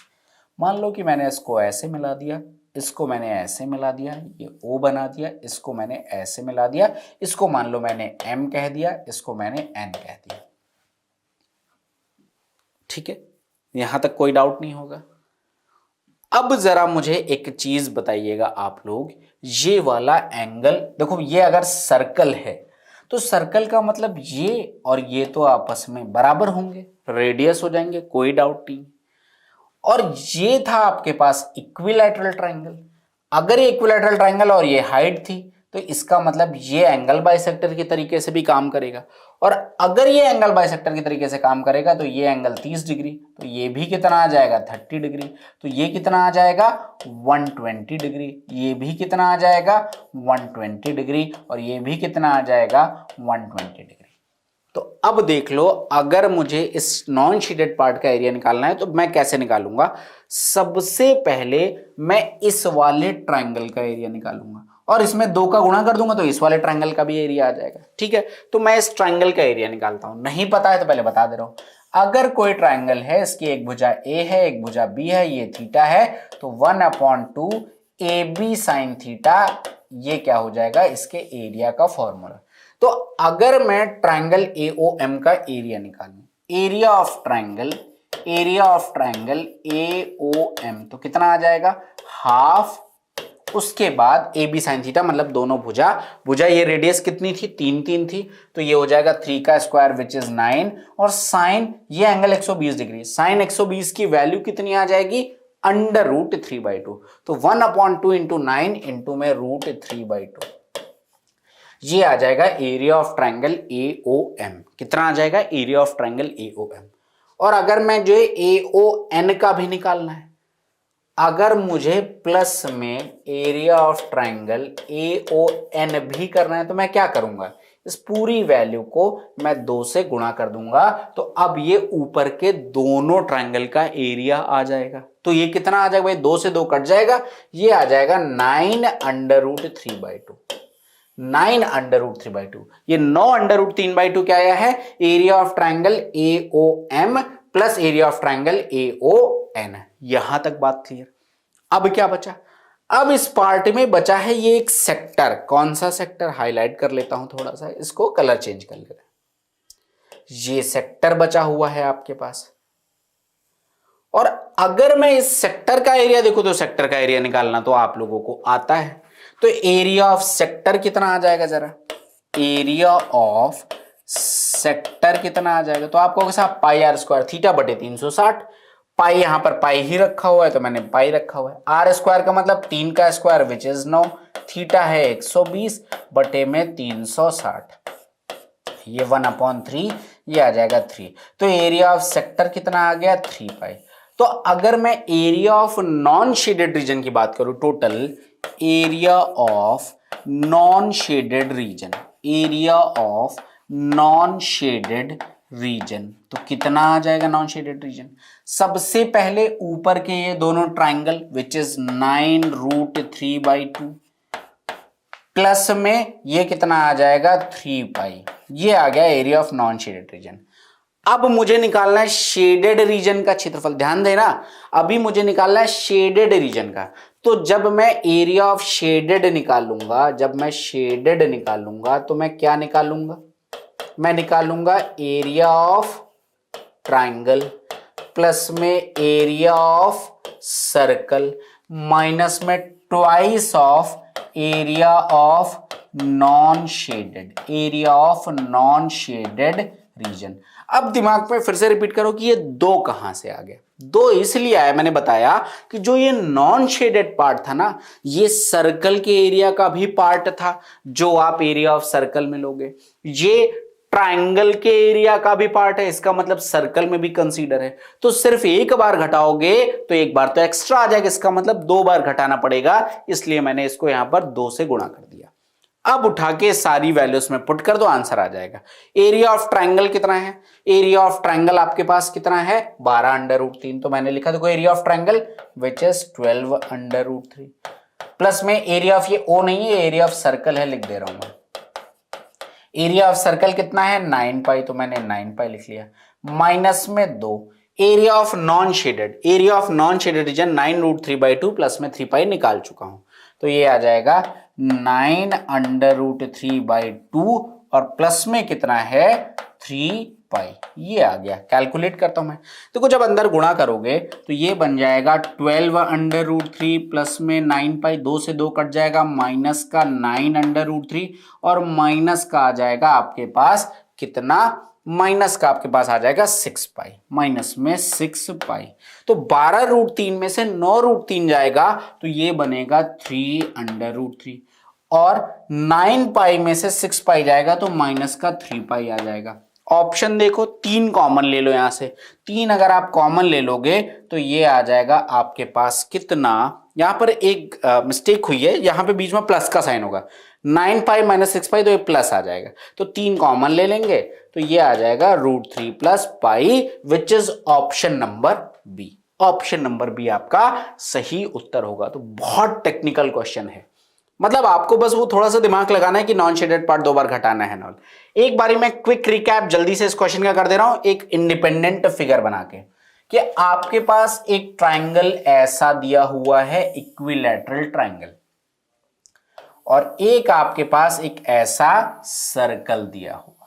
मान लो कि मैंने इसको ऐसे मिला दिया, इसको मैंने ऐसे मिला दिया, ये O बना दिया, इसको मैंने ऐसे मिला दिया, इसको मान लो मैंने M कह दिया, इसको मैंने N कह दिया। ठीक है, यहां तक कोई डाउट नहीं होगा। अब जरा मुझे एक चीज बताइएगा आप लोग, ये वाला एंगल देखो, ये अगर सर्कल है तो सर्कल का मतलब ये और ये तो आपस में बराबर होंगे, रेडियस हो जाएंगे, कोई डाउट नहीं। और ये था आपके पास इक्विलैटरल ट्रायंगल। अगर ये इक्विलैटरल ट्रायंगल और ये हाइट थी तो इसका मतलब ये एंगल बाइसेक्टर के तरीके से भी काम करेगा, और अगर ये एंगल बाइसेक्टर के तरीके से काम करेगा तो ये एंगल 30 डिग्री, तो ये भी कितना आ जाएगा 30 डिग्री, तो ये कितना आ जाएगा 120 डिग्री, ये भी कितना आ जाएगा 120 डिग्री, और ये भी कितना आ जाएगा 120 डिग्री। तो अब देख लो, अगर मुझे इस नॉन शेडेड पार्ट का एरिया निकालना है तो मैं कैसे निकालूंगा। सबसे पहले मैं इस वाले ट्रायंगल का एरिया निकालूंगा और इसमें 2 का गुणा कर दूंगा तो इस वाले ट्रायंगल का भी एरिया आ जाएगा। ठीक है, तो मैं इस ट्रायंगल का एरिया निकालता हूं। नहीं पता है तो पहले बता दे रहा हूं। अगर कोई ट्रायंगल है, इसकी एक भुजा ए है, एक भुजा बी है, ये थीटा है, तो 1/2 AB sin थीटा, ये क्या हो जाएगा इसके एरिया का फॉर्मूला। तो अगर मैं ट्रायंगल AOM का एरिया निकालूं, एरिया ऑफ ट्रायंगल AOM, तो कितना आ जाएगा हाफ, उसके बाद AB sin थीटा, मतलब दोनों भुजा ये रेडियस कितनी थी 3 थी, तो ये हो जाएगा 3 का स्क्वायर विच इज 9, और साइन ये एंगल 120 डिग्री, साइन 120 की वैल्यू कितनी आ जाएगी √3/2, तो 1/2 इंटू 9 इंटू में √3/2, ये आ जाएगा एरिया ऑफ ट्रायंगल AOM। कितना आ जाएगा एरिया ऑफ ट्रायंगल AOM। और अगर मैं जो AON का भी निकालना है, अगर मुझे प्लस में एरिया ऑफ ट्रायंगल AON भी करना है तो मैं क्या करूंगा, इस पूरी वैल्यू को मैं 2 से गुणा कर दूंगा, तो अब ये ऊपर के दोनों ट्रायंगल का एरिया आ जाएगा। तो ये कितना आ जाएगा भाई, 2 से 2 कट जाएगा, ये आ जाएगा 9√3/2, 9√3/2। ये 9√3/2 क्या आया है, area of triangle AOM plus area of triangle AON। यहां तक बात क्लियर। अब क्या बचा, अब इस पार्ट में बचा है ये एक सेक्टर। कौन सा सेक्टर, हाईलाइट कर लेता हूं थोड़ा सा, इसको कलर चेंज कर लेते हैं। ये सेक्टर बचा हुआ है आपके पास, और अगर मैं इस सेक्टर का एरिया देखो तो सेक्टर का एरिया निकालना तो आप लोगों को आता है, तो एरिया ऑफ सेक्टर कितना आ जाएगा जरा, एरिया ऑफ सेक्टर कितना आ जाएगा, तो आपको साहब πr² थीटा बटे 360, पाई यहां पर पाई ही रखा हुआ है तो मैंने पाई रखा हुआ है, r² का मतलब 3 का स्क्वायर विच इज 9, थीटा है 120 बटे में 360, ये 1/3, ये आ जाएगा 3, तो एरिया ऑफ सेक्टर कितना आ गया 3 पाई। तो अगर मैं area of non shaded region की बात करूं, total area of non shaded region, area of non shaded region, तो कितना आ जाएगा नॉन शेडेड रीजन। सबसे पहले ऊपर के ये दोनों ट्रायंगल विच इज 9√3/2 प्लस में ये कितना आ जाएगा 3 पाई, ये आ गया area of non shaded region. अब मुझे निकालना है शेडेड रीजन का क्षेत्रफल, ध्यान देना, अभी मुझे निकालना है शेडेड रीजन का। तो जब मैं एरिया ऑफ शेडेड निकालूंगा, जब मैं शेडेड निकालूंगा तो मैं क्या निकालूंगा, मैं निकालूंगा एरिया ऑफ ट्रायंगल प्लस में एरिया ऑफ सर्कल माइनस में twice of area of non shaded, area of non shaded region. अब दिमाग में फिर से रिपीट करो कि ये 2 कहां से आ गया। 2 इसलिए आया, मैंने बताया कि जो ये नॉन शेडेड पार्ट था ना, ये सर्कल के एरिया का भी पार्ट था जो आप एरिया ऑफ सर्कल में लोगे, ये ट्रायंगल के एरिया का भी पार्ट है, इसका मतलब सर्कल में भी कंसीडर है। तो सिर्फ एक बार घटाओगे तो एक बार तो एक्स्ट्रा आ जाएगा, इसका मतलब 2 बार घटाना पड़ेगा, इसलिए मैंने इसको यहां पर 2 से गुणा कर दिया। अब उठा के सारी वैल्यूज में पुट कर दो, आंसर आ जाएगा। एरिया ऑफ ट्रायंगल कितना है, एरिया ऑफ ट्रायंगल आपके पास कितना है 12√3, तो मैंने लिखा देखो area of triangle which is 12√3 plus में एरिया ऑफ, ये ओ नहीं है, एरिया ऑफ सर्कल है, लिख दे रहा हूं मैं। एरिया ऑफ सर्कल कितना है 9 पाई, तो मैंने 9 पाई लिख लिया, माइनस में 2 area of non shaded, area of non shaded region 9√3/2 plus में 3 पाई निकाल चुका हूं, तो ये आ जाएगा 9√3/2 और प्लस में कितना है 3 पाई, ये आ गया। कैलकुलेट करता हूं मैं, देखो जब अंदर गुणा करोगे तो ये बन जाएगा 12√3 प्लस में 9 पाई, 2 से 2 कट जाएगा, माइनस का 9√3 और माइनस का आ जाएगा आपके पास कितना माइनस का आपके पास आ जाएगा 6 पाई, माइनस में 6 पाई। तो 12√3 में से 9√3 जाएगा तो ये बनेगा 3√3, और 9 पाई में से 6 पाई जाएगा तो माइनस का 3 पाई आ जाएगा। ऑप्शन देखो, 3 कॉमन ले लो, यहां से 3 अगर आप कॉमन ले लोगे तो ये आ जाएगा आपके पास कितना, यहां पर एक मिस्टेक हुई है, यहां पे बीच में प्लस का साइन होगा, 9 पाई माइनस 6 पाई तो ये प्लस आ जाएगा, तो 3 कॉमन ले लेंगे तो ये आ जाएगा √3 plus pi, which is option number B. Option number B आपका सही उत्तर होगा। तो बहुत टेक्निकल क्वेश्चन है, मतलब आपको बस वो थोड़ा सा दिमाग लगाना है कि नॉन शेडेड पार्ट 2 बार घटाना है नॉल। एक बारी मैं क्विक रिकैप जल्दी से इस क्वेश्चन का कर दे रहा हूं, एक इंडिपेंडेंट फिगर बना के, कि आपके पास एक ट्राइंगल ऐसा दिया हुआ है, इक्विलैटरल ट्राइंगल, और एक आपके पास एक ऐसा सर्कल दिया हुआ है।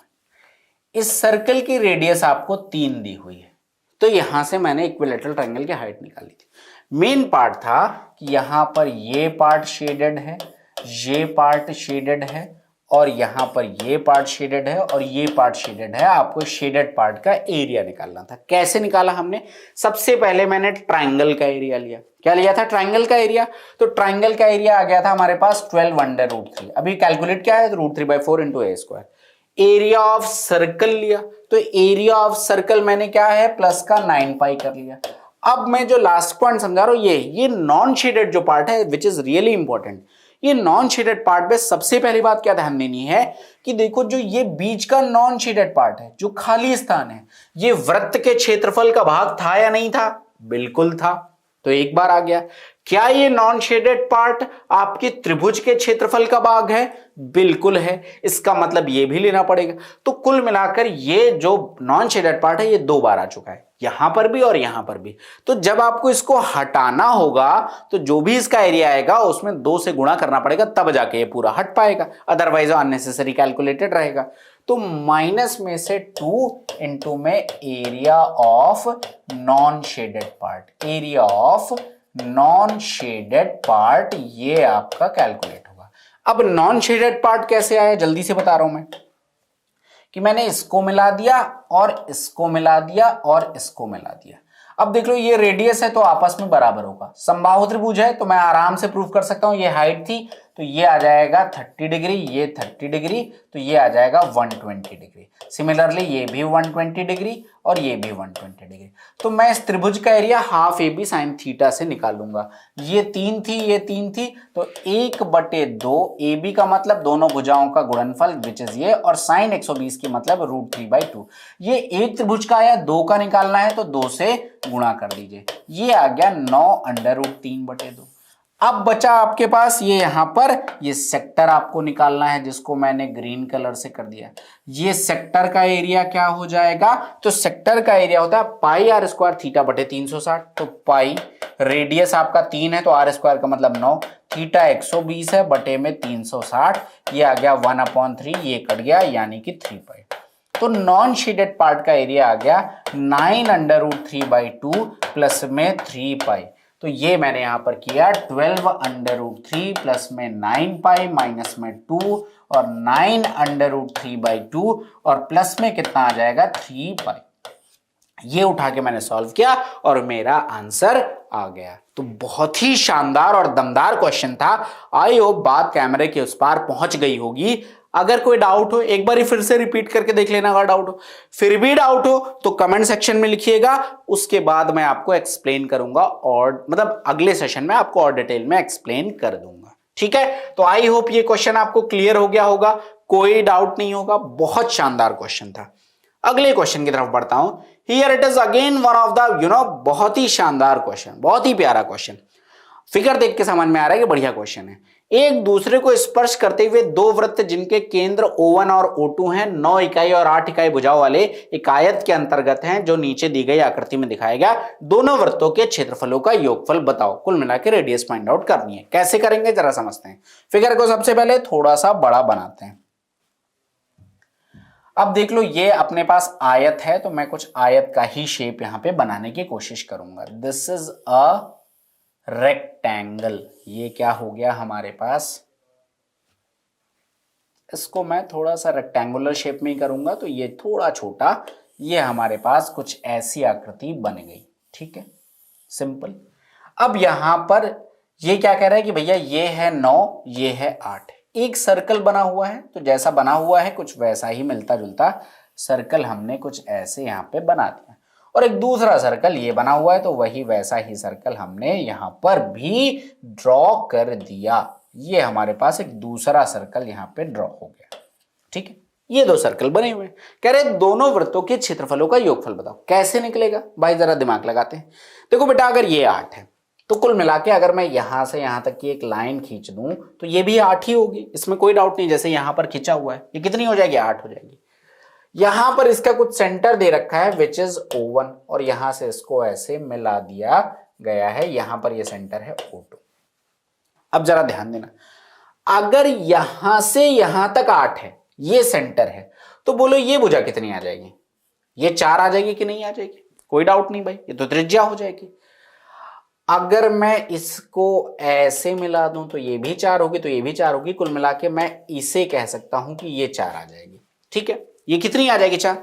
इस सर्कल की रेडियस आपको 3 दी हुई है। तो यहां से मैंने इक्विलैटरल ट्राइंगल की हाइट निकाली थी। मेन पार्ट था कि यहां पर ये पार्ट शेडेड है, ये पार्ट शेडेड है, और यहां पर ये पार्ट शेडेड है, और ये पार्ट शेडेड है। आपको शेडेड पार्ट का एरिया निकालना था। कैसे निकाला हमने? सबसे पहले मैंने ट्राइंगल का एरिया लिया। क्या लिया था? ट्राइंगल का एरिया। तो ट्राइंगल का एरिया आ गया था हमारे पास 12 √3। अभी कैलकुलेट क्या है? √3/4 into a²। Area of circle लिया, तो एरिया ऑफ सर्कल मैंने क्या है, प्लस का 9 पाई कर लिया। अब मैं जो लास्ट पॉइंट समझा रहा हूं, ये नॉन शेडेड जो पार्ट है, विच इज रियली इंपॉर्टेंट, ये नॉन शेडेड पार्ट में सबसे पहली बात क्या ध्यान देनी है कि देखो, जो ये बीच का नॉन शेडेड पार्ट है, जो खाली स्थान है, ये वृत्त के क्षेत्रफल का भाग था या नहीं था? बिल्कुल था। तो एक बार आ गया। क्या ये नॉन शेडेड पार्ट आपके त्रिभुज के क्षेत्रफल का भाग है? बिल्कुल है। इसका मतलब ये भी लेना पड़ेगा। तो कुल मिलाकर ये जो नॉन शेडेड पार्ट है, ये 2 बार आ चुका है, यहां पर भी और यहां पर भी। तो जब आपको इसको हटाना होगा तो जो भी इसका एरिया आएगा उसमें 2 से गुणा करना पड़ेगा, तब जाके ये पूरा हट पाएगा, अदरवाइज अननेसेसरी कैलकुलेटेड रहेगा। तो माइनस में से 2 इंटू में area of non shaded part, area of non shaded part, ये आपका कैलकुलेट होगा। अब नॉन शेडेड पार्ट कैसे आया, जल्दी से बता रहा हूं मैं, कि मैंने इसको मिला दिया और इसको मिला दिया और इसको मिला दिया। अब देख लो, ये रेडियस है तो आपस में बराबर होगा। समबाहु त्रिभुज है तो मैं आराम से प्रूफ कर सकता हूं। ये हाइट थी तो ये आ जाएगा 30 डिग्री, ये 30 डिग्री, तो ये आ जाएगा 120 डिग्री। सिमिलरली ये भी 120 डिग्री और ये भी 120 डिग्री। तो मैं इस त्रिभुज का area half AB sin theta से निकालूंगा। ये 3 थी, ये 3 थी, तो 1/2 AB का मतलब दोनों भुजाओं का गुणनफल, विच इज ये, और sin 120 की मतलब √3/2। ये एक त्रिभुज का या 2 का निकालना है तो 2 से गुणा कर दीजिए। ये आ गया 9√3/2। अब बचा आपके पास ये यहां पर ये सेक्टर आपको निकालना है, जिसको मैंने ग्रीन कलर से कर दिया। ये सेक्टर का एरिया क्या हो जाएगा? तो सेक्टर का एरिया होता है πr² θ/360। तो पाई, रेडियस आपका 3 है तो r² का मतलब 9, थीटा 120 है, बटे में 360, ये आ गया 1/3, ये कट गया यानी कि 3 पाई। तो नॉन शेडेड पार्ट का एरिया आ गया 9√3/2 प्लस में 3 पाई। तो ये मैंने यहां पर किया 12√3 प्लस में 9 पाई माइनस में 2 और 9√3/2 और प्लस में कितना आ जाएगा 3 पाई। ये उठा के मैंने सॉल्व किया और मेरा आंसर आ गया। तो बहुत ही शानदार और दमदार क्वेश्चन था। आई होप बात कैमरे के उस पार पहुंच गई होगी। अगर कोई डाउट हो एक बार फिर से रिपीट करके देख लेना। अगर डाउट हो, फिर भी डाउट हो तो कमेंट सेक्शन में लिखिएगा, उसके बाद मैं आपको एक्सप्लेन करूंगा और मतलब अगले सेशन में आपको और डिटेल में एक्सप्लेन कर दूंगा। ठीक है, तो आई होप ये क्वेश्चन आपको क्लियर हो गया होगा, कोई डाउट नहीं होगा। बहुत शानदार क्वेश्चन था। अगले क्वेश्चन की तरफ बढ़ता हूं। Here it is again one of the बहुत ही शानदार क्वेश्चन, बहुत ही प्यारा क्वेश्चन। फिगर देख के समझ में आ रहा है कि बढ़िया क्वेश्चन है। एक दूसरे को स्पर्श करते हुए 2 वृत्त जिनके केंद्र O1 और O2 हैं, 9 इकाई और 8 इकाई भुजाओं वाले एक आयत के अंतर्गत हैं, जो नीचे दी गई आकृति में दिखाया गया। दोनों वृत्तों के क्षेत्रफलों का योगफल बताओ। कुल मिलाकर रेडियस फाइंड आउट करनी है। कैसे करेंगे जरा समझते हैं। फिगर को सबसे पहले थोड़ा सा बड़ा बनाते हैं। अब देख लो, ये अपने पास आयत है तो मैं कुछ आयत का ही शेप यहां पे बनाने की कोशिश करूंगा। This is a rectangle. ये क्या हो गया हमारे पास? इसको मैं थोड़ा सा रेक्टेंगुलर शेप में ही करूंगा, तो ये थोड़ा छोटा, ये हमारे पास कुछ ऐसी आकृति बन गई। ठीक है, सिंपल। अब यहां पर ये क्या कह रहा है कि भैया ये है 9, ये है 8, एक सर्कल बना हुआ है, तो जैसा बना हुआ है कुछ वैसा ही मिलता जुलता सर्कल हमने कुछ ऐसे यहां पे बना दिया, और एक दूसरा सर्कल ये बना हुआ है, तो वही वैसा ही सर्कल हमने यहां पर भी ड्रॉ कर दिया। ये हमारे पास एक दूसरा सर्कल यहां पे ड्रॉ हो गया। ठीक है, ये दो सर्कल बने हुए हैं। कह रहे दोनों वृत्तों के क्षेत्रफलों का योगफल बताओ। कैसे निकलेगा भाई, जरा दिमाग लगाते हैं। देखो बेटा, अगर ये 8 है तो कुल मिला के अगर मैं यहां से यहां तक की एक लाइन खींच दूं तो ये भी 8 ही होगी, इसमें कोई डाउट नहीं। जैसे यहां पर खींचा हुआ है, ये कितनी हो जाएगी, 8 हो जाएगी। यहां पर इसका कुछ सेंटर दे रखा है विच इज O1, और यहां से इसको ऐसे मिला दिया गया है, यहां पर ये सेंटर है O2। अब जरा ध्यान देना, अगर यहां से यहां तक 8 है, ये सेंटर है, तो बोलो ये भुजा कितनी आ जाएगी, ये 4 आ जाएगी कि नहीं आ जाएगी? कोई डाउट नहीं भाई, ये तो त्रिज्या हो जाएगी। अगर मैं इसको ऐसे मिला दूं तो ये भी 4 होगी, तो ये भी 4 होगी, कुल मिला के मैं इसे कह सकता हूं कि ये 4 आ जाएगी। ठीक है, ये कितनी आ जाएगी, 4।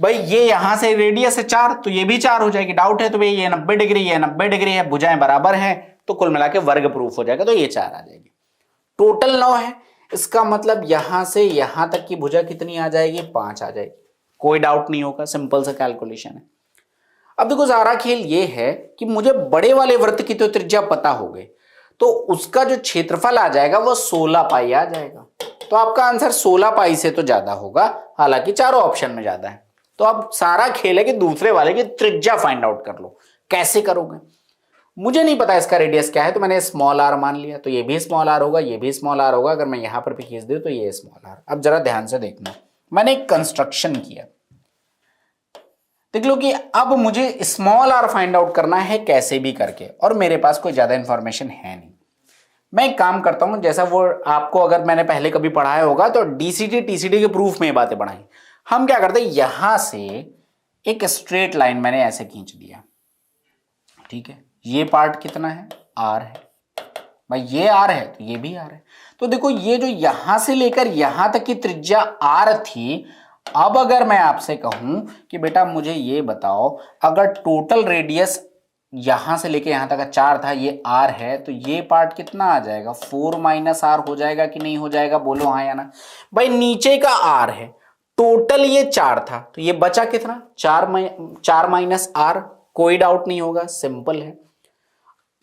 भाई ये यहां से रेडियस है 4, तो ये भी 4 हो जाएगी। डाउट है तो भाई ये 90 डिग्री, ये 90 डिग्री है, भुजाएं बराबर हैं, तो कुल मिला के वर्ग प्रूफ हो जाएगा, तो ये 4 आ जाएगी। टोटल 9 है, इसका मतलब यहां से यहां तक की भुजा कितनी आ जाएगी, 5 आ जाएगी। कोई डाउट नहीं होगा, सिंपल सा कैलकुलेशन है। अब देखो सारा खेल ये है कि मुझे बड़े वाले वृत्त की तो त्रिज्या पता हो गई, तो उसका जो क्षेत्रफल आ जाएगा वो 16 पाई आ जाएगा। तो आपका आंसर 16 पाई से तो ज्यादा होगा, हालांकि चारों ऑप्शन में ज्यादा है। तो अब सारा खेल है कि दूसरे वाले की त्रिज्या फाइंड आउट कर लो। कैसे करोगे, मुझे नहीं पता इसका रेडियस क्या है, तो मैंने स्मॉल आर मान लिया, तो ये भी स्मॉल आर होगा, ये भी स्मॉल आर होगा। अगर मैं यहां पर भी खींच दूं तो ये स्मॉल आर। अब जरा ध्यान से देखना, मैंने एक कंस्ट्रक्शन किया, देख लो कि अब मुझे स्मॉल आर फाइंड आउट करना है कैसे भी करके, और मेरे पास कोई ज्यादा इंफॉर्मेशन है नहीं। मैं एक काम करता हूं, जैसा वो आपको अगर मैंने पहले कभी पढ़ाया होगा तो डीसीटी टीसीटी के प्रूफ में ये बातें पढ़ाई। हम क्या करते हैं, यहां से एक स्ट्रेट लाइन मैंने ऐसे खींच दिया। ठीक है, ये पार्ट कितना है, आर है भाई, ये आर है तो ये भी आर है। तो देखो ये जो यहां से लेकर यहां तक की त्रिज्या आर थी, अब अगर मैं आपसे कहूं कि बेटा मुझे ये बताओ, अगर टोटल रेडियस यहां से लेके यहां तक का 4 था, ये आर है, तो ये पार्ट कितना आ जाएगा, 4 माइनस आर हो जाएगा कि नहीं हो जाएगा, बोलो हाँ या ना। भाई नीचे का आर है, टोटल ये 4 था, तो ये बचा कितना, 4 माइनस आर। कोई डाउट नहीं होगा, सिंपल है।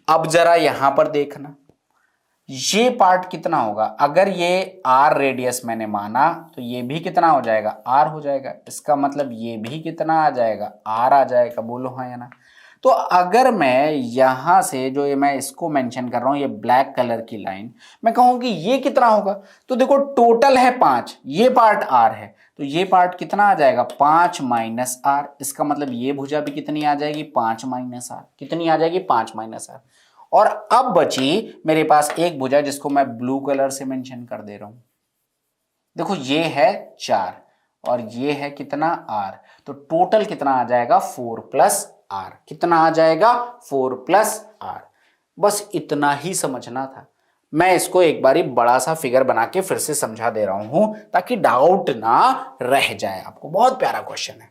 अब जरा यहां पर देखना, ये पार्ट कितना होगा, अगर ये आर रेडियस मैंने माना तो ये भी कितना हो जाएगा, आर हो जाएगा। इसका मतलब ये भी कितना आ जाएगा, आर आ जाएगा, बोलो हाँ या ना। तो अगर मैं यहां से जो ये मैं इसको मेंशन कर रहा हूं, ये ब्लैक कलर की लाइन, मैं कहूं कि ये कितना होगा, तो देखो टोटल है 5, ये पार्ट आर है, तो ये पार्ट कितना आ जाएगा, 5 माइनस आर। इसका मतलब ये भुजा भी कितनी आ जाएगी, 5 माइनस आर। कितनी आ जाएगी, 5 माइनस आर। और अब बची मेरे पास एक भुजा जिसको मैं ब्लू कलर से मेंशन कर दे रहा हूं। देखो ये है 4 और ये है कितना, आर। तो टोटल कितना आ जाएगा, 4 प्लस आर। कितना आ जाएगा, 4 प्लस आर। बस इतना ही समझना था। मैं इसको एक बारी बड़ा सा फिगर बना के फिर से समझा दे रहा हूं ताकि डाउट ना रह जाए आपको। बहुत प्यारा क्वेश्चन है।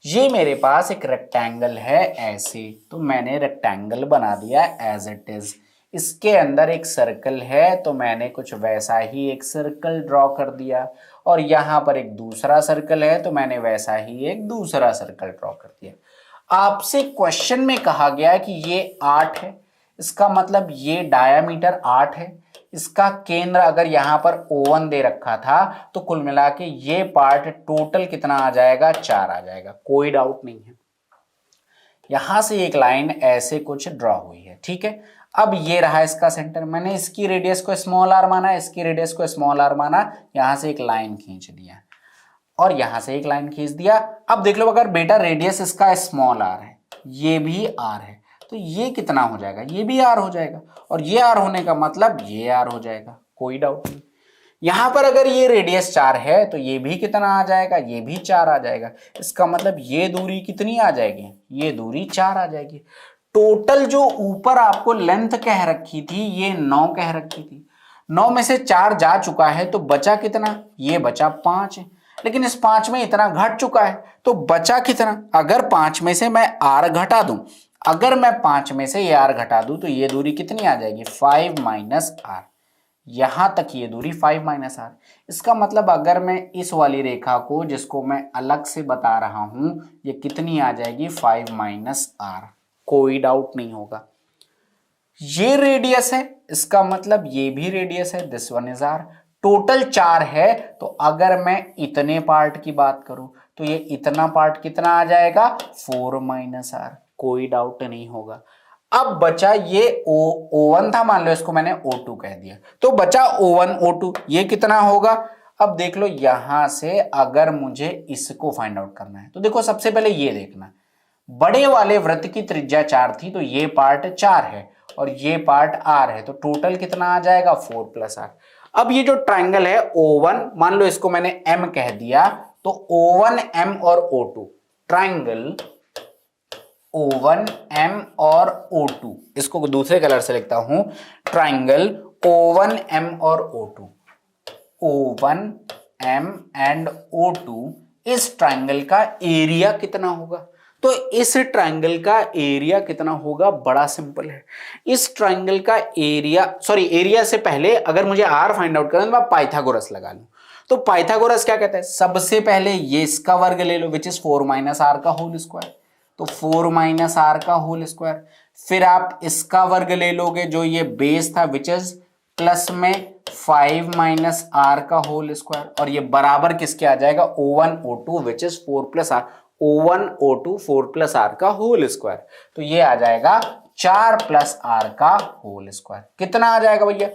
ये मेरे पास एक रेक्टेंगल है ऐसे, तो मैंने रेक्टेंगल बना दिया एज इट इज। इसके अंदर एक सर्कल है, तो मैंने कुछ वैसा ही एक सर्कल ड्रॉ कर दिया, और यहां पर एक दूसरा सर्कल है, तो मैंने वैसा ही एक दूसरा सर्कल ड्रॉ कर दिया। आपसे क्वेश्चन में कहा गया कि ये 8 है, इसका मतलब ये डायामीटर 8 है। इसका केंद्र अगर यहां पर O1 दे रखा था, तो कुल मिला के ये पार्ट टोटल कितना आ जाएगा, 4 आ जाएगा। कोई डाउट नहीं है। यहां से एक लाइन ऐसे कुछ ड्रॉ हुई है, ठीक है। अब ये रहा इसका सेंटर, मैंने इसकी रेडियस को स्मॉल आर माना, इसकी रेडियस को स्मॉल आर माना, यहां से एक लाइन खींच दिया और यहां से एक लाइन खींच दिया। अब देख लो, अगर बेटा रेडियस इसका स्मॉल आर है, ये भी आर है, तो ये कितना हो जाएगा, ये भी आर हो जाएगा, और ये आर होने का मतलब ये आर हो जाएगा। कोई डाउट नहीं। यहां पर अगर ये रेडियस 4 है, तो ये भी कितना आ जाएगा, ये भी 4 आ जाएगा। इसका मतलब ये दूरी कितनी आ जाएगी, ये दूरी 4 आ जाएगी। टोटल जो ऊपर आपको लेंथ कह रखी थी, ये 9 कह रखी थी। 9 में से 4 जा चुका है तो बचा कितना, ये बचा 5 है, लेकिन इस 5 में इतना घट चुका है तो बचा कितना, अगर 5 में से मैं r घटा दूं, अगर मैं 5 में से ये r घटा दूं तो ये दूरी कितनी आ जाएगी 5 माइनस r, यहां तक ये दूरी 5 माइनस r। इसका मतलब अगर मैं इस वाली रेखा को जिसको मैं अलग से बता रहा हूं ये कितनी आ जाएगी 5 माइनस r, कोई डाउट नहीं होगा। ये रेडियस है, इसका मतलब ये भी रेडियस है, this one is r। Total 4 है तो अगर मैं इतने पार्ट की बात करूं तो ये इतना पार्ट कितना आ जाएगा 4 माइनस r, कोई डाउट नहीं होगा। अब बचा ये O1 था, मान लो इसको मैंने O2 कह दिया, तो बचा O1 O2, ये कितना होगा। अब देख लो यहां से अगर मुझे इसको फाइंड आउट करना है तो देखो सबसे पहले ये देखना, बड़े वाले वृत्त की त्रिज्या 4 थी तो ये पार्ट 4 है और ये पार्ट r है, तो टोटल कितना आ जाएगा 4 प्लस r। अब ये जो ट्राइंगल है O1, मान लो इसको मैंने M कह दिया, तो O1 M और O2, ट्राइंगल O1 M और O2, इसको दूसरे कलर से लिखता हूं, ट्राइंगल O1 M और O2, O1 M and O2, इस ट्राइंगल का एरिया कितना होगा। तो इस ट्राइंगल का एरिया कितना होगा, बड़ा सिंपल है। इस ट्राइंगल का एरिया, सॉरी एरिया से पहले अगर मुझे r फाइंड आउट करना है तो मैं पाइथागोरस लगा लूं। तो पाइथागोरस क्या कहता है, सबसे पहले ये इसका वर्ग ले लो विच इज 4 माइनस r का होल स्क्वायर, तो 4 माइनस r का होल स्क्वायर, फिर आप इसका वर्ग ले लोगे जो ये बेस था विच इज प्लस में 5 माइनस r का होल स्क्वायर, और ये बराबर किसके आ जाएगा O1 O2 which is 4 plus r, O1 O2 4 plus r का होल स्क्वायर, तो ये आ जाएगा 4 प्लस r का होल स्क्वायर। कितना आ जाएगा भैया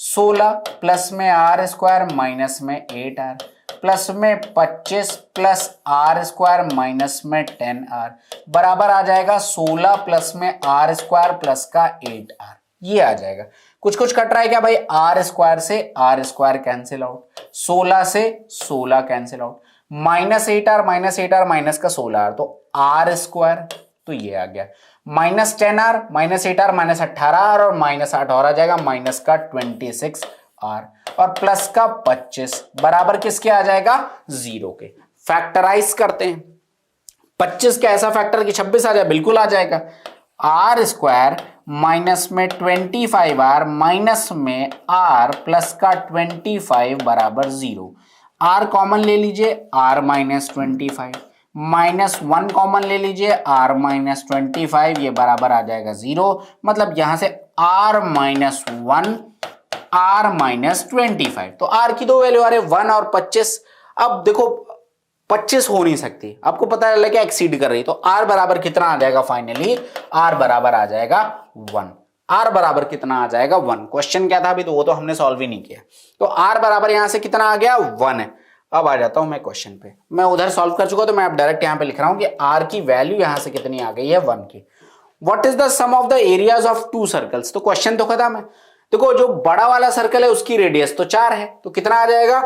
16 प्लस में r स्क्वायर माइनस में 8r प्लस में 25 प्लस r स्क्वायर माइनस में 10r बराबर आ जाएगा 16 प्लस में r स्क्वायर प्लस का 8r, ये आ जाएगा। कुछ कुछ कट रहा है क्या भाई, r स्क्वायर से r स्क्वायर कैंसिल आउट, 16 से 16 cancel out, minus 8r minus का 16r, तो r स्क्वायर, तो ये आ गया minus 10r minus 8r minus 18r और माइनस 8 और आ जाएगा माइनस का 26r और प्लस का 25 बराबर किसके आ जाएगा 0 के। फैक्टराइज करते हैं, 25 का ऐसा फैक्टर कि 26 आ जाए, बिल्कुल आ जाएगा। r स्क्वायर माइनस में 25r माइनस में r प्लस का 25 बराबर 0, r कॉमन ले लीजिए r माइनस 25, माइनस 1 कॉमन ले लीजिए r माइनस 25, ये बराबर आ जाएगा 0, मतलब यहां से r माइनस 1 r माइनस 25, तो r की दो वैल्यू आ रहे 1 और 25। अब देखो 25 हो नहीं सकती, आपको पता चला कि एक्सीड कर रही, तो r बराबर कितना आ जाएगा फाइनली, r बराबर आ जाएगा 1, r बराबर कितना आ जाएगा 1। क्वेश्चन क्या था अभी, तो वो तो हमने सॉल्व ही नहीं किया, तो r बराबर यहां से कितना आ गया 1 है। अब आ जाता हूं मैं क्वेश्चन पे, मैं उधर सॉल्व कर चुका तो मैं अब डायरेक्ट यहां पे लिख रहा हूं कि r की वैल्यू यहां से कितनी आ गई है 1 की। What is the sum of the areas of 2 circles, तो क्वेश्चन तो खत्म है। देखो जो बड़ा वाला सर्कल है उसकी रेडियस तो 4 है, तो कितना आ जाएगा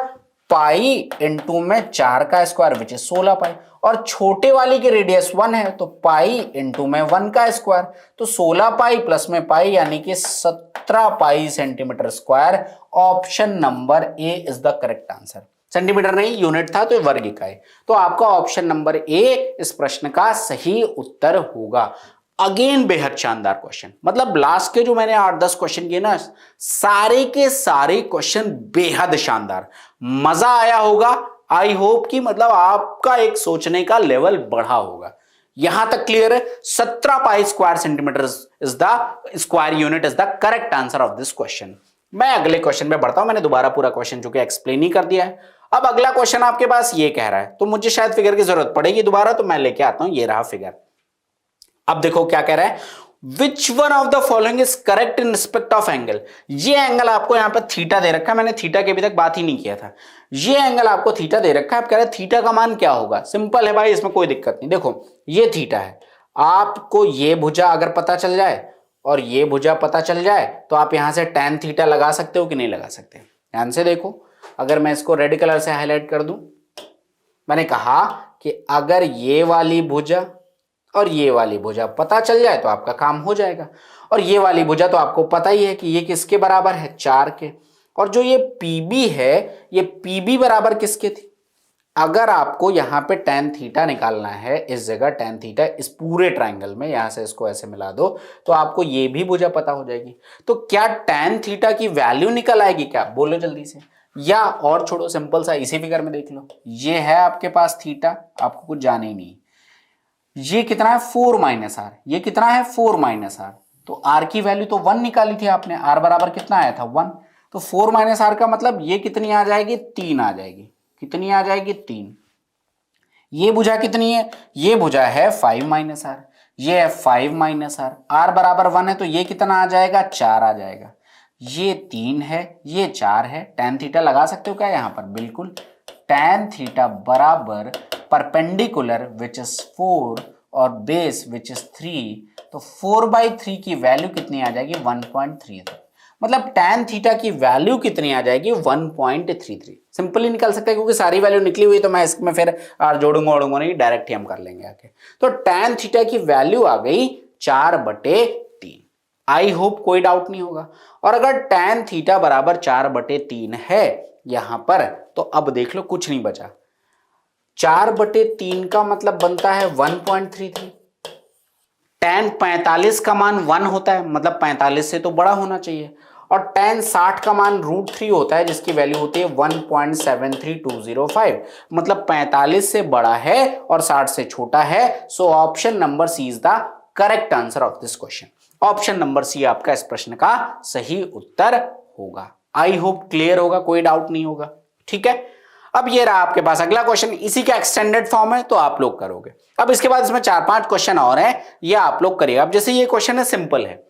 पाई इंटू में 4 का स्क्वायर विच इज 16 पाई, और छोटे वाली की रेडियस 1 है तो पाई इंटू में 1 का स्क्वायर, तो 16 पाई प्लस में पाई यानी कि 17 पाई centimetre square. Option number A is the correct answer. Centimetre नहीं यूनिट था तो वर्ग इकाई, तो आपका ऑप्शन नंबर ए इस प्रश्न का सही उत्तर होगा। अगेन बेहद शानदार क्वेश्चन, मतलब लास्ट के जो मैंने 8-10 क्वेश्चन किए ना, सारे के सारे क्वेश्चन बेहद शानदार, मजा आया होगा। आई होप कि मतलब आपका एक सोचने का लेवल बढ़ा होगा। यहां तक क्लियर है, 17 pi square centimetre is the square unit is the correct answer of this question. मैं अगले क्वेश्चन में बढ़ता हूं, मैंने दोबारा पूरा क्वेश्चन जो कि एक्सप्लेन ही कर दिया है। अब अगला क्वेश्चन आपके पास ये कह रहा है, तो मुझे शायद फिगर की जरूरत पड़ेगी दोबारा, तो मैं लेके आता हूं, ये रहा फिगर। अब देखो क्या कह रहा है, which one of the following is correct in respect of angle. ये एंगल आपको यहां पर थीटा दे रखा है, मैंने थीटा के अभी तक बात ही नहीं किया था। ये एंगल आपको थीटा दे रखा है, आप कह रहे हैं थीटा का मान क्या होगा। सिंपल है भाई, इसमें कोई दिक्कत नहीं। देखो ये थीटा है, आपको ये भुजा अगर पता चल जाए और ये भुजा पता चल जाए तो आप यहां से tan थीटा लगा सकते हो कि नहीं लगा सकते। ध्यान से देखो, अगर मैं इसको रेड कलर से हाईलाइट कर दूं, मैंने कहा कि अगर ये वाली भुजा और ये वाली भुजा पता चल जाए तो आपका काम हो जाएगा। और ये वाली भुजा तो आपको पता ही है कि ये किसके बराबर है, 4 के। और जो ये PB है, ये PB बराबर किसके थी? अगर आपको यहां पे tan थीटा निकालना है, इस जगह tan थीटा इस पूरे ट्राइंगल में, यहां से इसको ऐसे मिला दो तो आपको ये भी भुजा पता हो जाएगी। तो क्या tan थीटा की वैल्यू निकल आएगी क्या? बोलो जल्दी से। या और छोड़ो, सिंपल सा इसी फिगर में देख लो, ये है आपके पास थीटा, आपको कुछ जाने ही नहीं। ये कितना है? 4 माइनस आर। ये कितना है? 4 माइनस आर। तो आर की वैल्यू तो 1 निकाली थी आपने, आर बराबर कितना आया था? 1। तो 4 माइनस आर का मतलब ये कितनी आ जाएगी? 3 आ जाएगी। कितनी आ जाएगी? 3। ये भुजा कितनी है? ये भुजा है 5 माइनस आर। ये है 5 माइनस आर। आर बराबर 1 है तो ये कितना आ जाएगा? 4 आ जाएगा। ये 3 है, ये 4 है। tan थीटा लगा सकते हो क्या यहां पर? बिल्कुल। tan थीटा बराबर परपेंडिकुलर विच इज 4 और बेस विच इज 3, तो 4/3 की वैल्यू कितनी आ जाएगी? 1.33। मतलब tan थीटा की वैल्यू कितनी आ जाएगी? 1.33। सिंपली निकल सकते हैं क्योंकि सारी वैल्यू निकली हुई, तो मैं इसमें फिर आर जोड़ूंगा ओड़ूंगा नहीं, डायरेक्ट ही हम कर लेंगे आके। तो tan थीटा की वैल्यू आ गई 4/3। आई होप कोई डाउट नहीं होगा। और अगर tan थीटा बराबर 4/3 है यहां पर, तो अब देख लो कुछ नहीं बचा। 4/3 का मतलब बनता है 1.33। tan 45 का मान 1 होता है, मतलब 45 से तो बड़ा होना चाहिए। और tan 60 का मान √3 होता है, जिसकी वैल्यू होती है 1.73205। मतलब 45 से बड़ा है और 60 से छोटा है। So option number C is the correct answer of this question. Option number C आपका इस प्रश्न का सही उत्तर होगा। आई होप क्लियर होगा, कोई डाउट नहीं होगा। ठीक है, अब ये रहा आपके पास अगला क्वेश्चन, इसी का एक्सटेंडेड फॉर्म है तो आप लोग करोगे। अब इसके बाद इसमें 4-5 क्वेश्चन और हैं, ये आप लोग करिएगा। अब जैसे ये क्वेश्चन है, सिंपल है,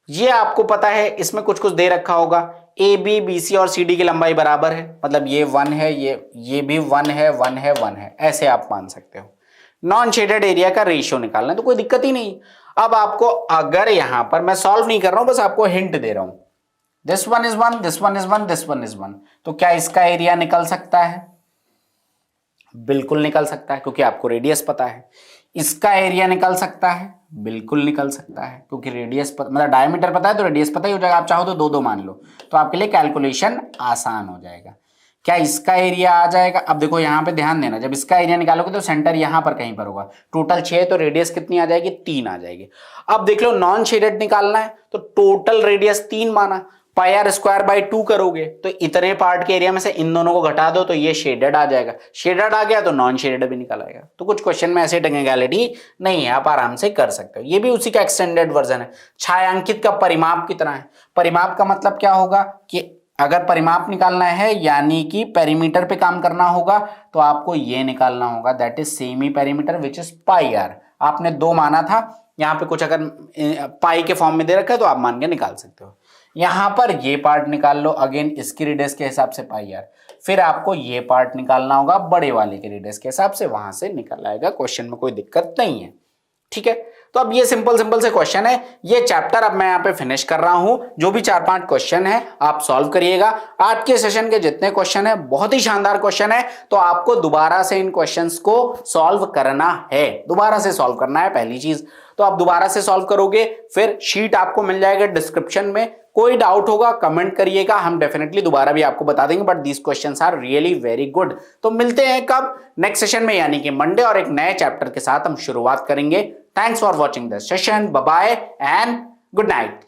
ये आपको पता है, इसमें कुछ कुछ दे रखा होगा। ए बी बी सी और सी डी की लंबाई बराबर है, मतलब ये 1 है, ये भी 1 है, 1 है, 1 है, ऐसे आप मान सकते हो। नॉन शेडेड एरिया का रेशियो निकालना है तो कोई दिक्कत ही नहीं। अब आपको अगर यहां पर, मैं सॉल्व नहीं कर रहा हूं, बस आपको हिंट दे रहा हूं, this one is 1, this one is 1, this one is 1, तो क्या इसका एरिया निकल सकता है? बिल्कुल निकल सकता है, क्योंकि आपको रेडियस पता है। इसका एरिया निकल सकता है? बिल्कुल निकल सकता है, क्योंकि रेडियस मतलब डायमीटर पता है तो रेडियस पता ही हो जाएगा। आप चाहो तो 2-2 मान लो, तो आपके लिए कैलकुलेशन आसान हो जाएगा। क्या इसका एरिया आ जाएगा? अब देखो यहां पे ध्यान देना, जब इसका एरिया निकालोगे तो सेंटर यहां पर कहीं पर होगा। टोटल 6 तो रेडियस कितनी आ जाएगी? 3 आ जाएगी। अब देख लो नॉन शेडेड निकालना है तो टोटल रेडियस 3 माना, πr² करोगे तो इतने पार्ट के एरिया में से इन दोनों को घटा दो तो ये शेडेड आ जाएगा। शेडेड आ गया तो नॉन शेडेड भी निकल आएगा। तो कुछ क्वेश्चन में ऐसे टेक्निकलिटी नहीं है, आप आराम से कर सकते हो। ये भी उसी का एक्सटेंडेड वर्जन है। छायांकित का परिमाप कितना है? परिमाप का मतलब क्या होगा कि अगर परिमाप निकालना है यानी कि पेरीमीटर पे काम करना होगा, तो आपको ये निकालना होगा, that is semi perimeter which is πr। आपने 2 माना था, यहां पे कुछ अगर पाई के फॉर्म में दे रखा है तो आप मान के निकाल सकते हो। यहां पर ये पार्ट निकाल लो, अगेन इसकी रेडियस के हिसाब से πr। फिर आपको ये पार्ट निकालना होगा बड़े वाले के रेडियस के हिसाब से, वहां से निकल आएगा। क्वेश्चन में कोई दिक्कत नहीं है। ठीक है, तो अब ये सिंपल से क्वेश्चन है। ये चैप्टर अब मैं यहाँ पे फिनिश कर रहा हूं। जो भी 4-5 क्वेश्चन है आप सॉल्व करिएगा। आज के सेशन के जितने क्वेश्चन है बहुत ही शानदार क्वेश्चन है, तो आपको दोबारा से इन क्वेश्चंस को सॉल्व करना है, दोबारा से सॉल्व करना है पहली चीज। तो आप दोबारा से सॉल्व करोगे, फिर शीट आपको मिल जाएगा डिस्क्रिप्शन में। कोई डाउट होगा कमेंट करिएगा, हम डेफिनेटली दोबारा भी आपको बता देंगे, but these questions are really very good. तो मिलते हैं कब? नेक्स्ट सेशन में, यानी कि मंडे, और एक नए चैप्टर के साथ हम शुरुआत करेंगे। Thanks for watching this session, bye bye and good night.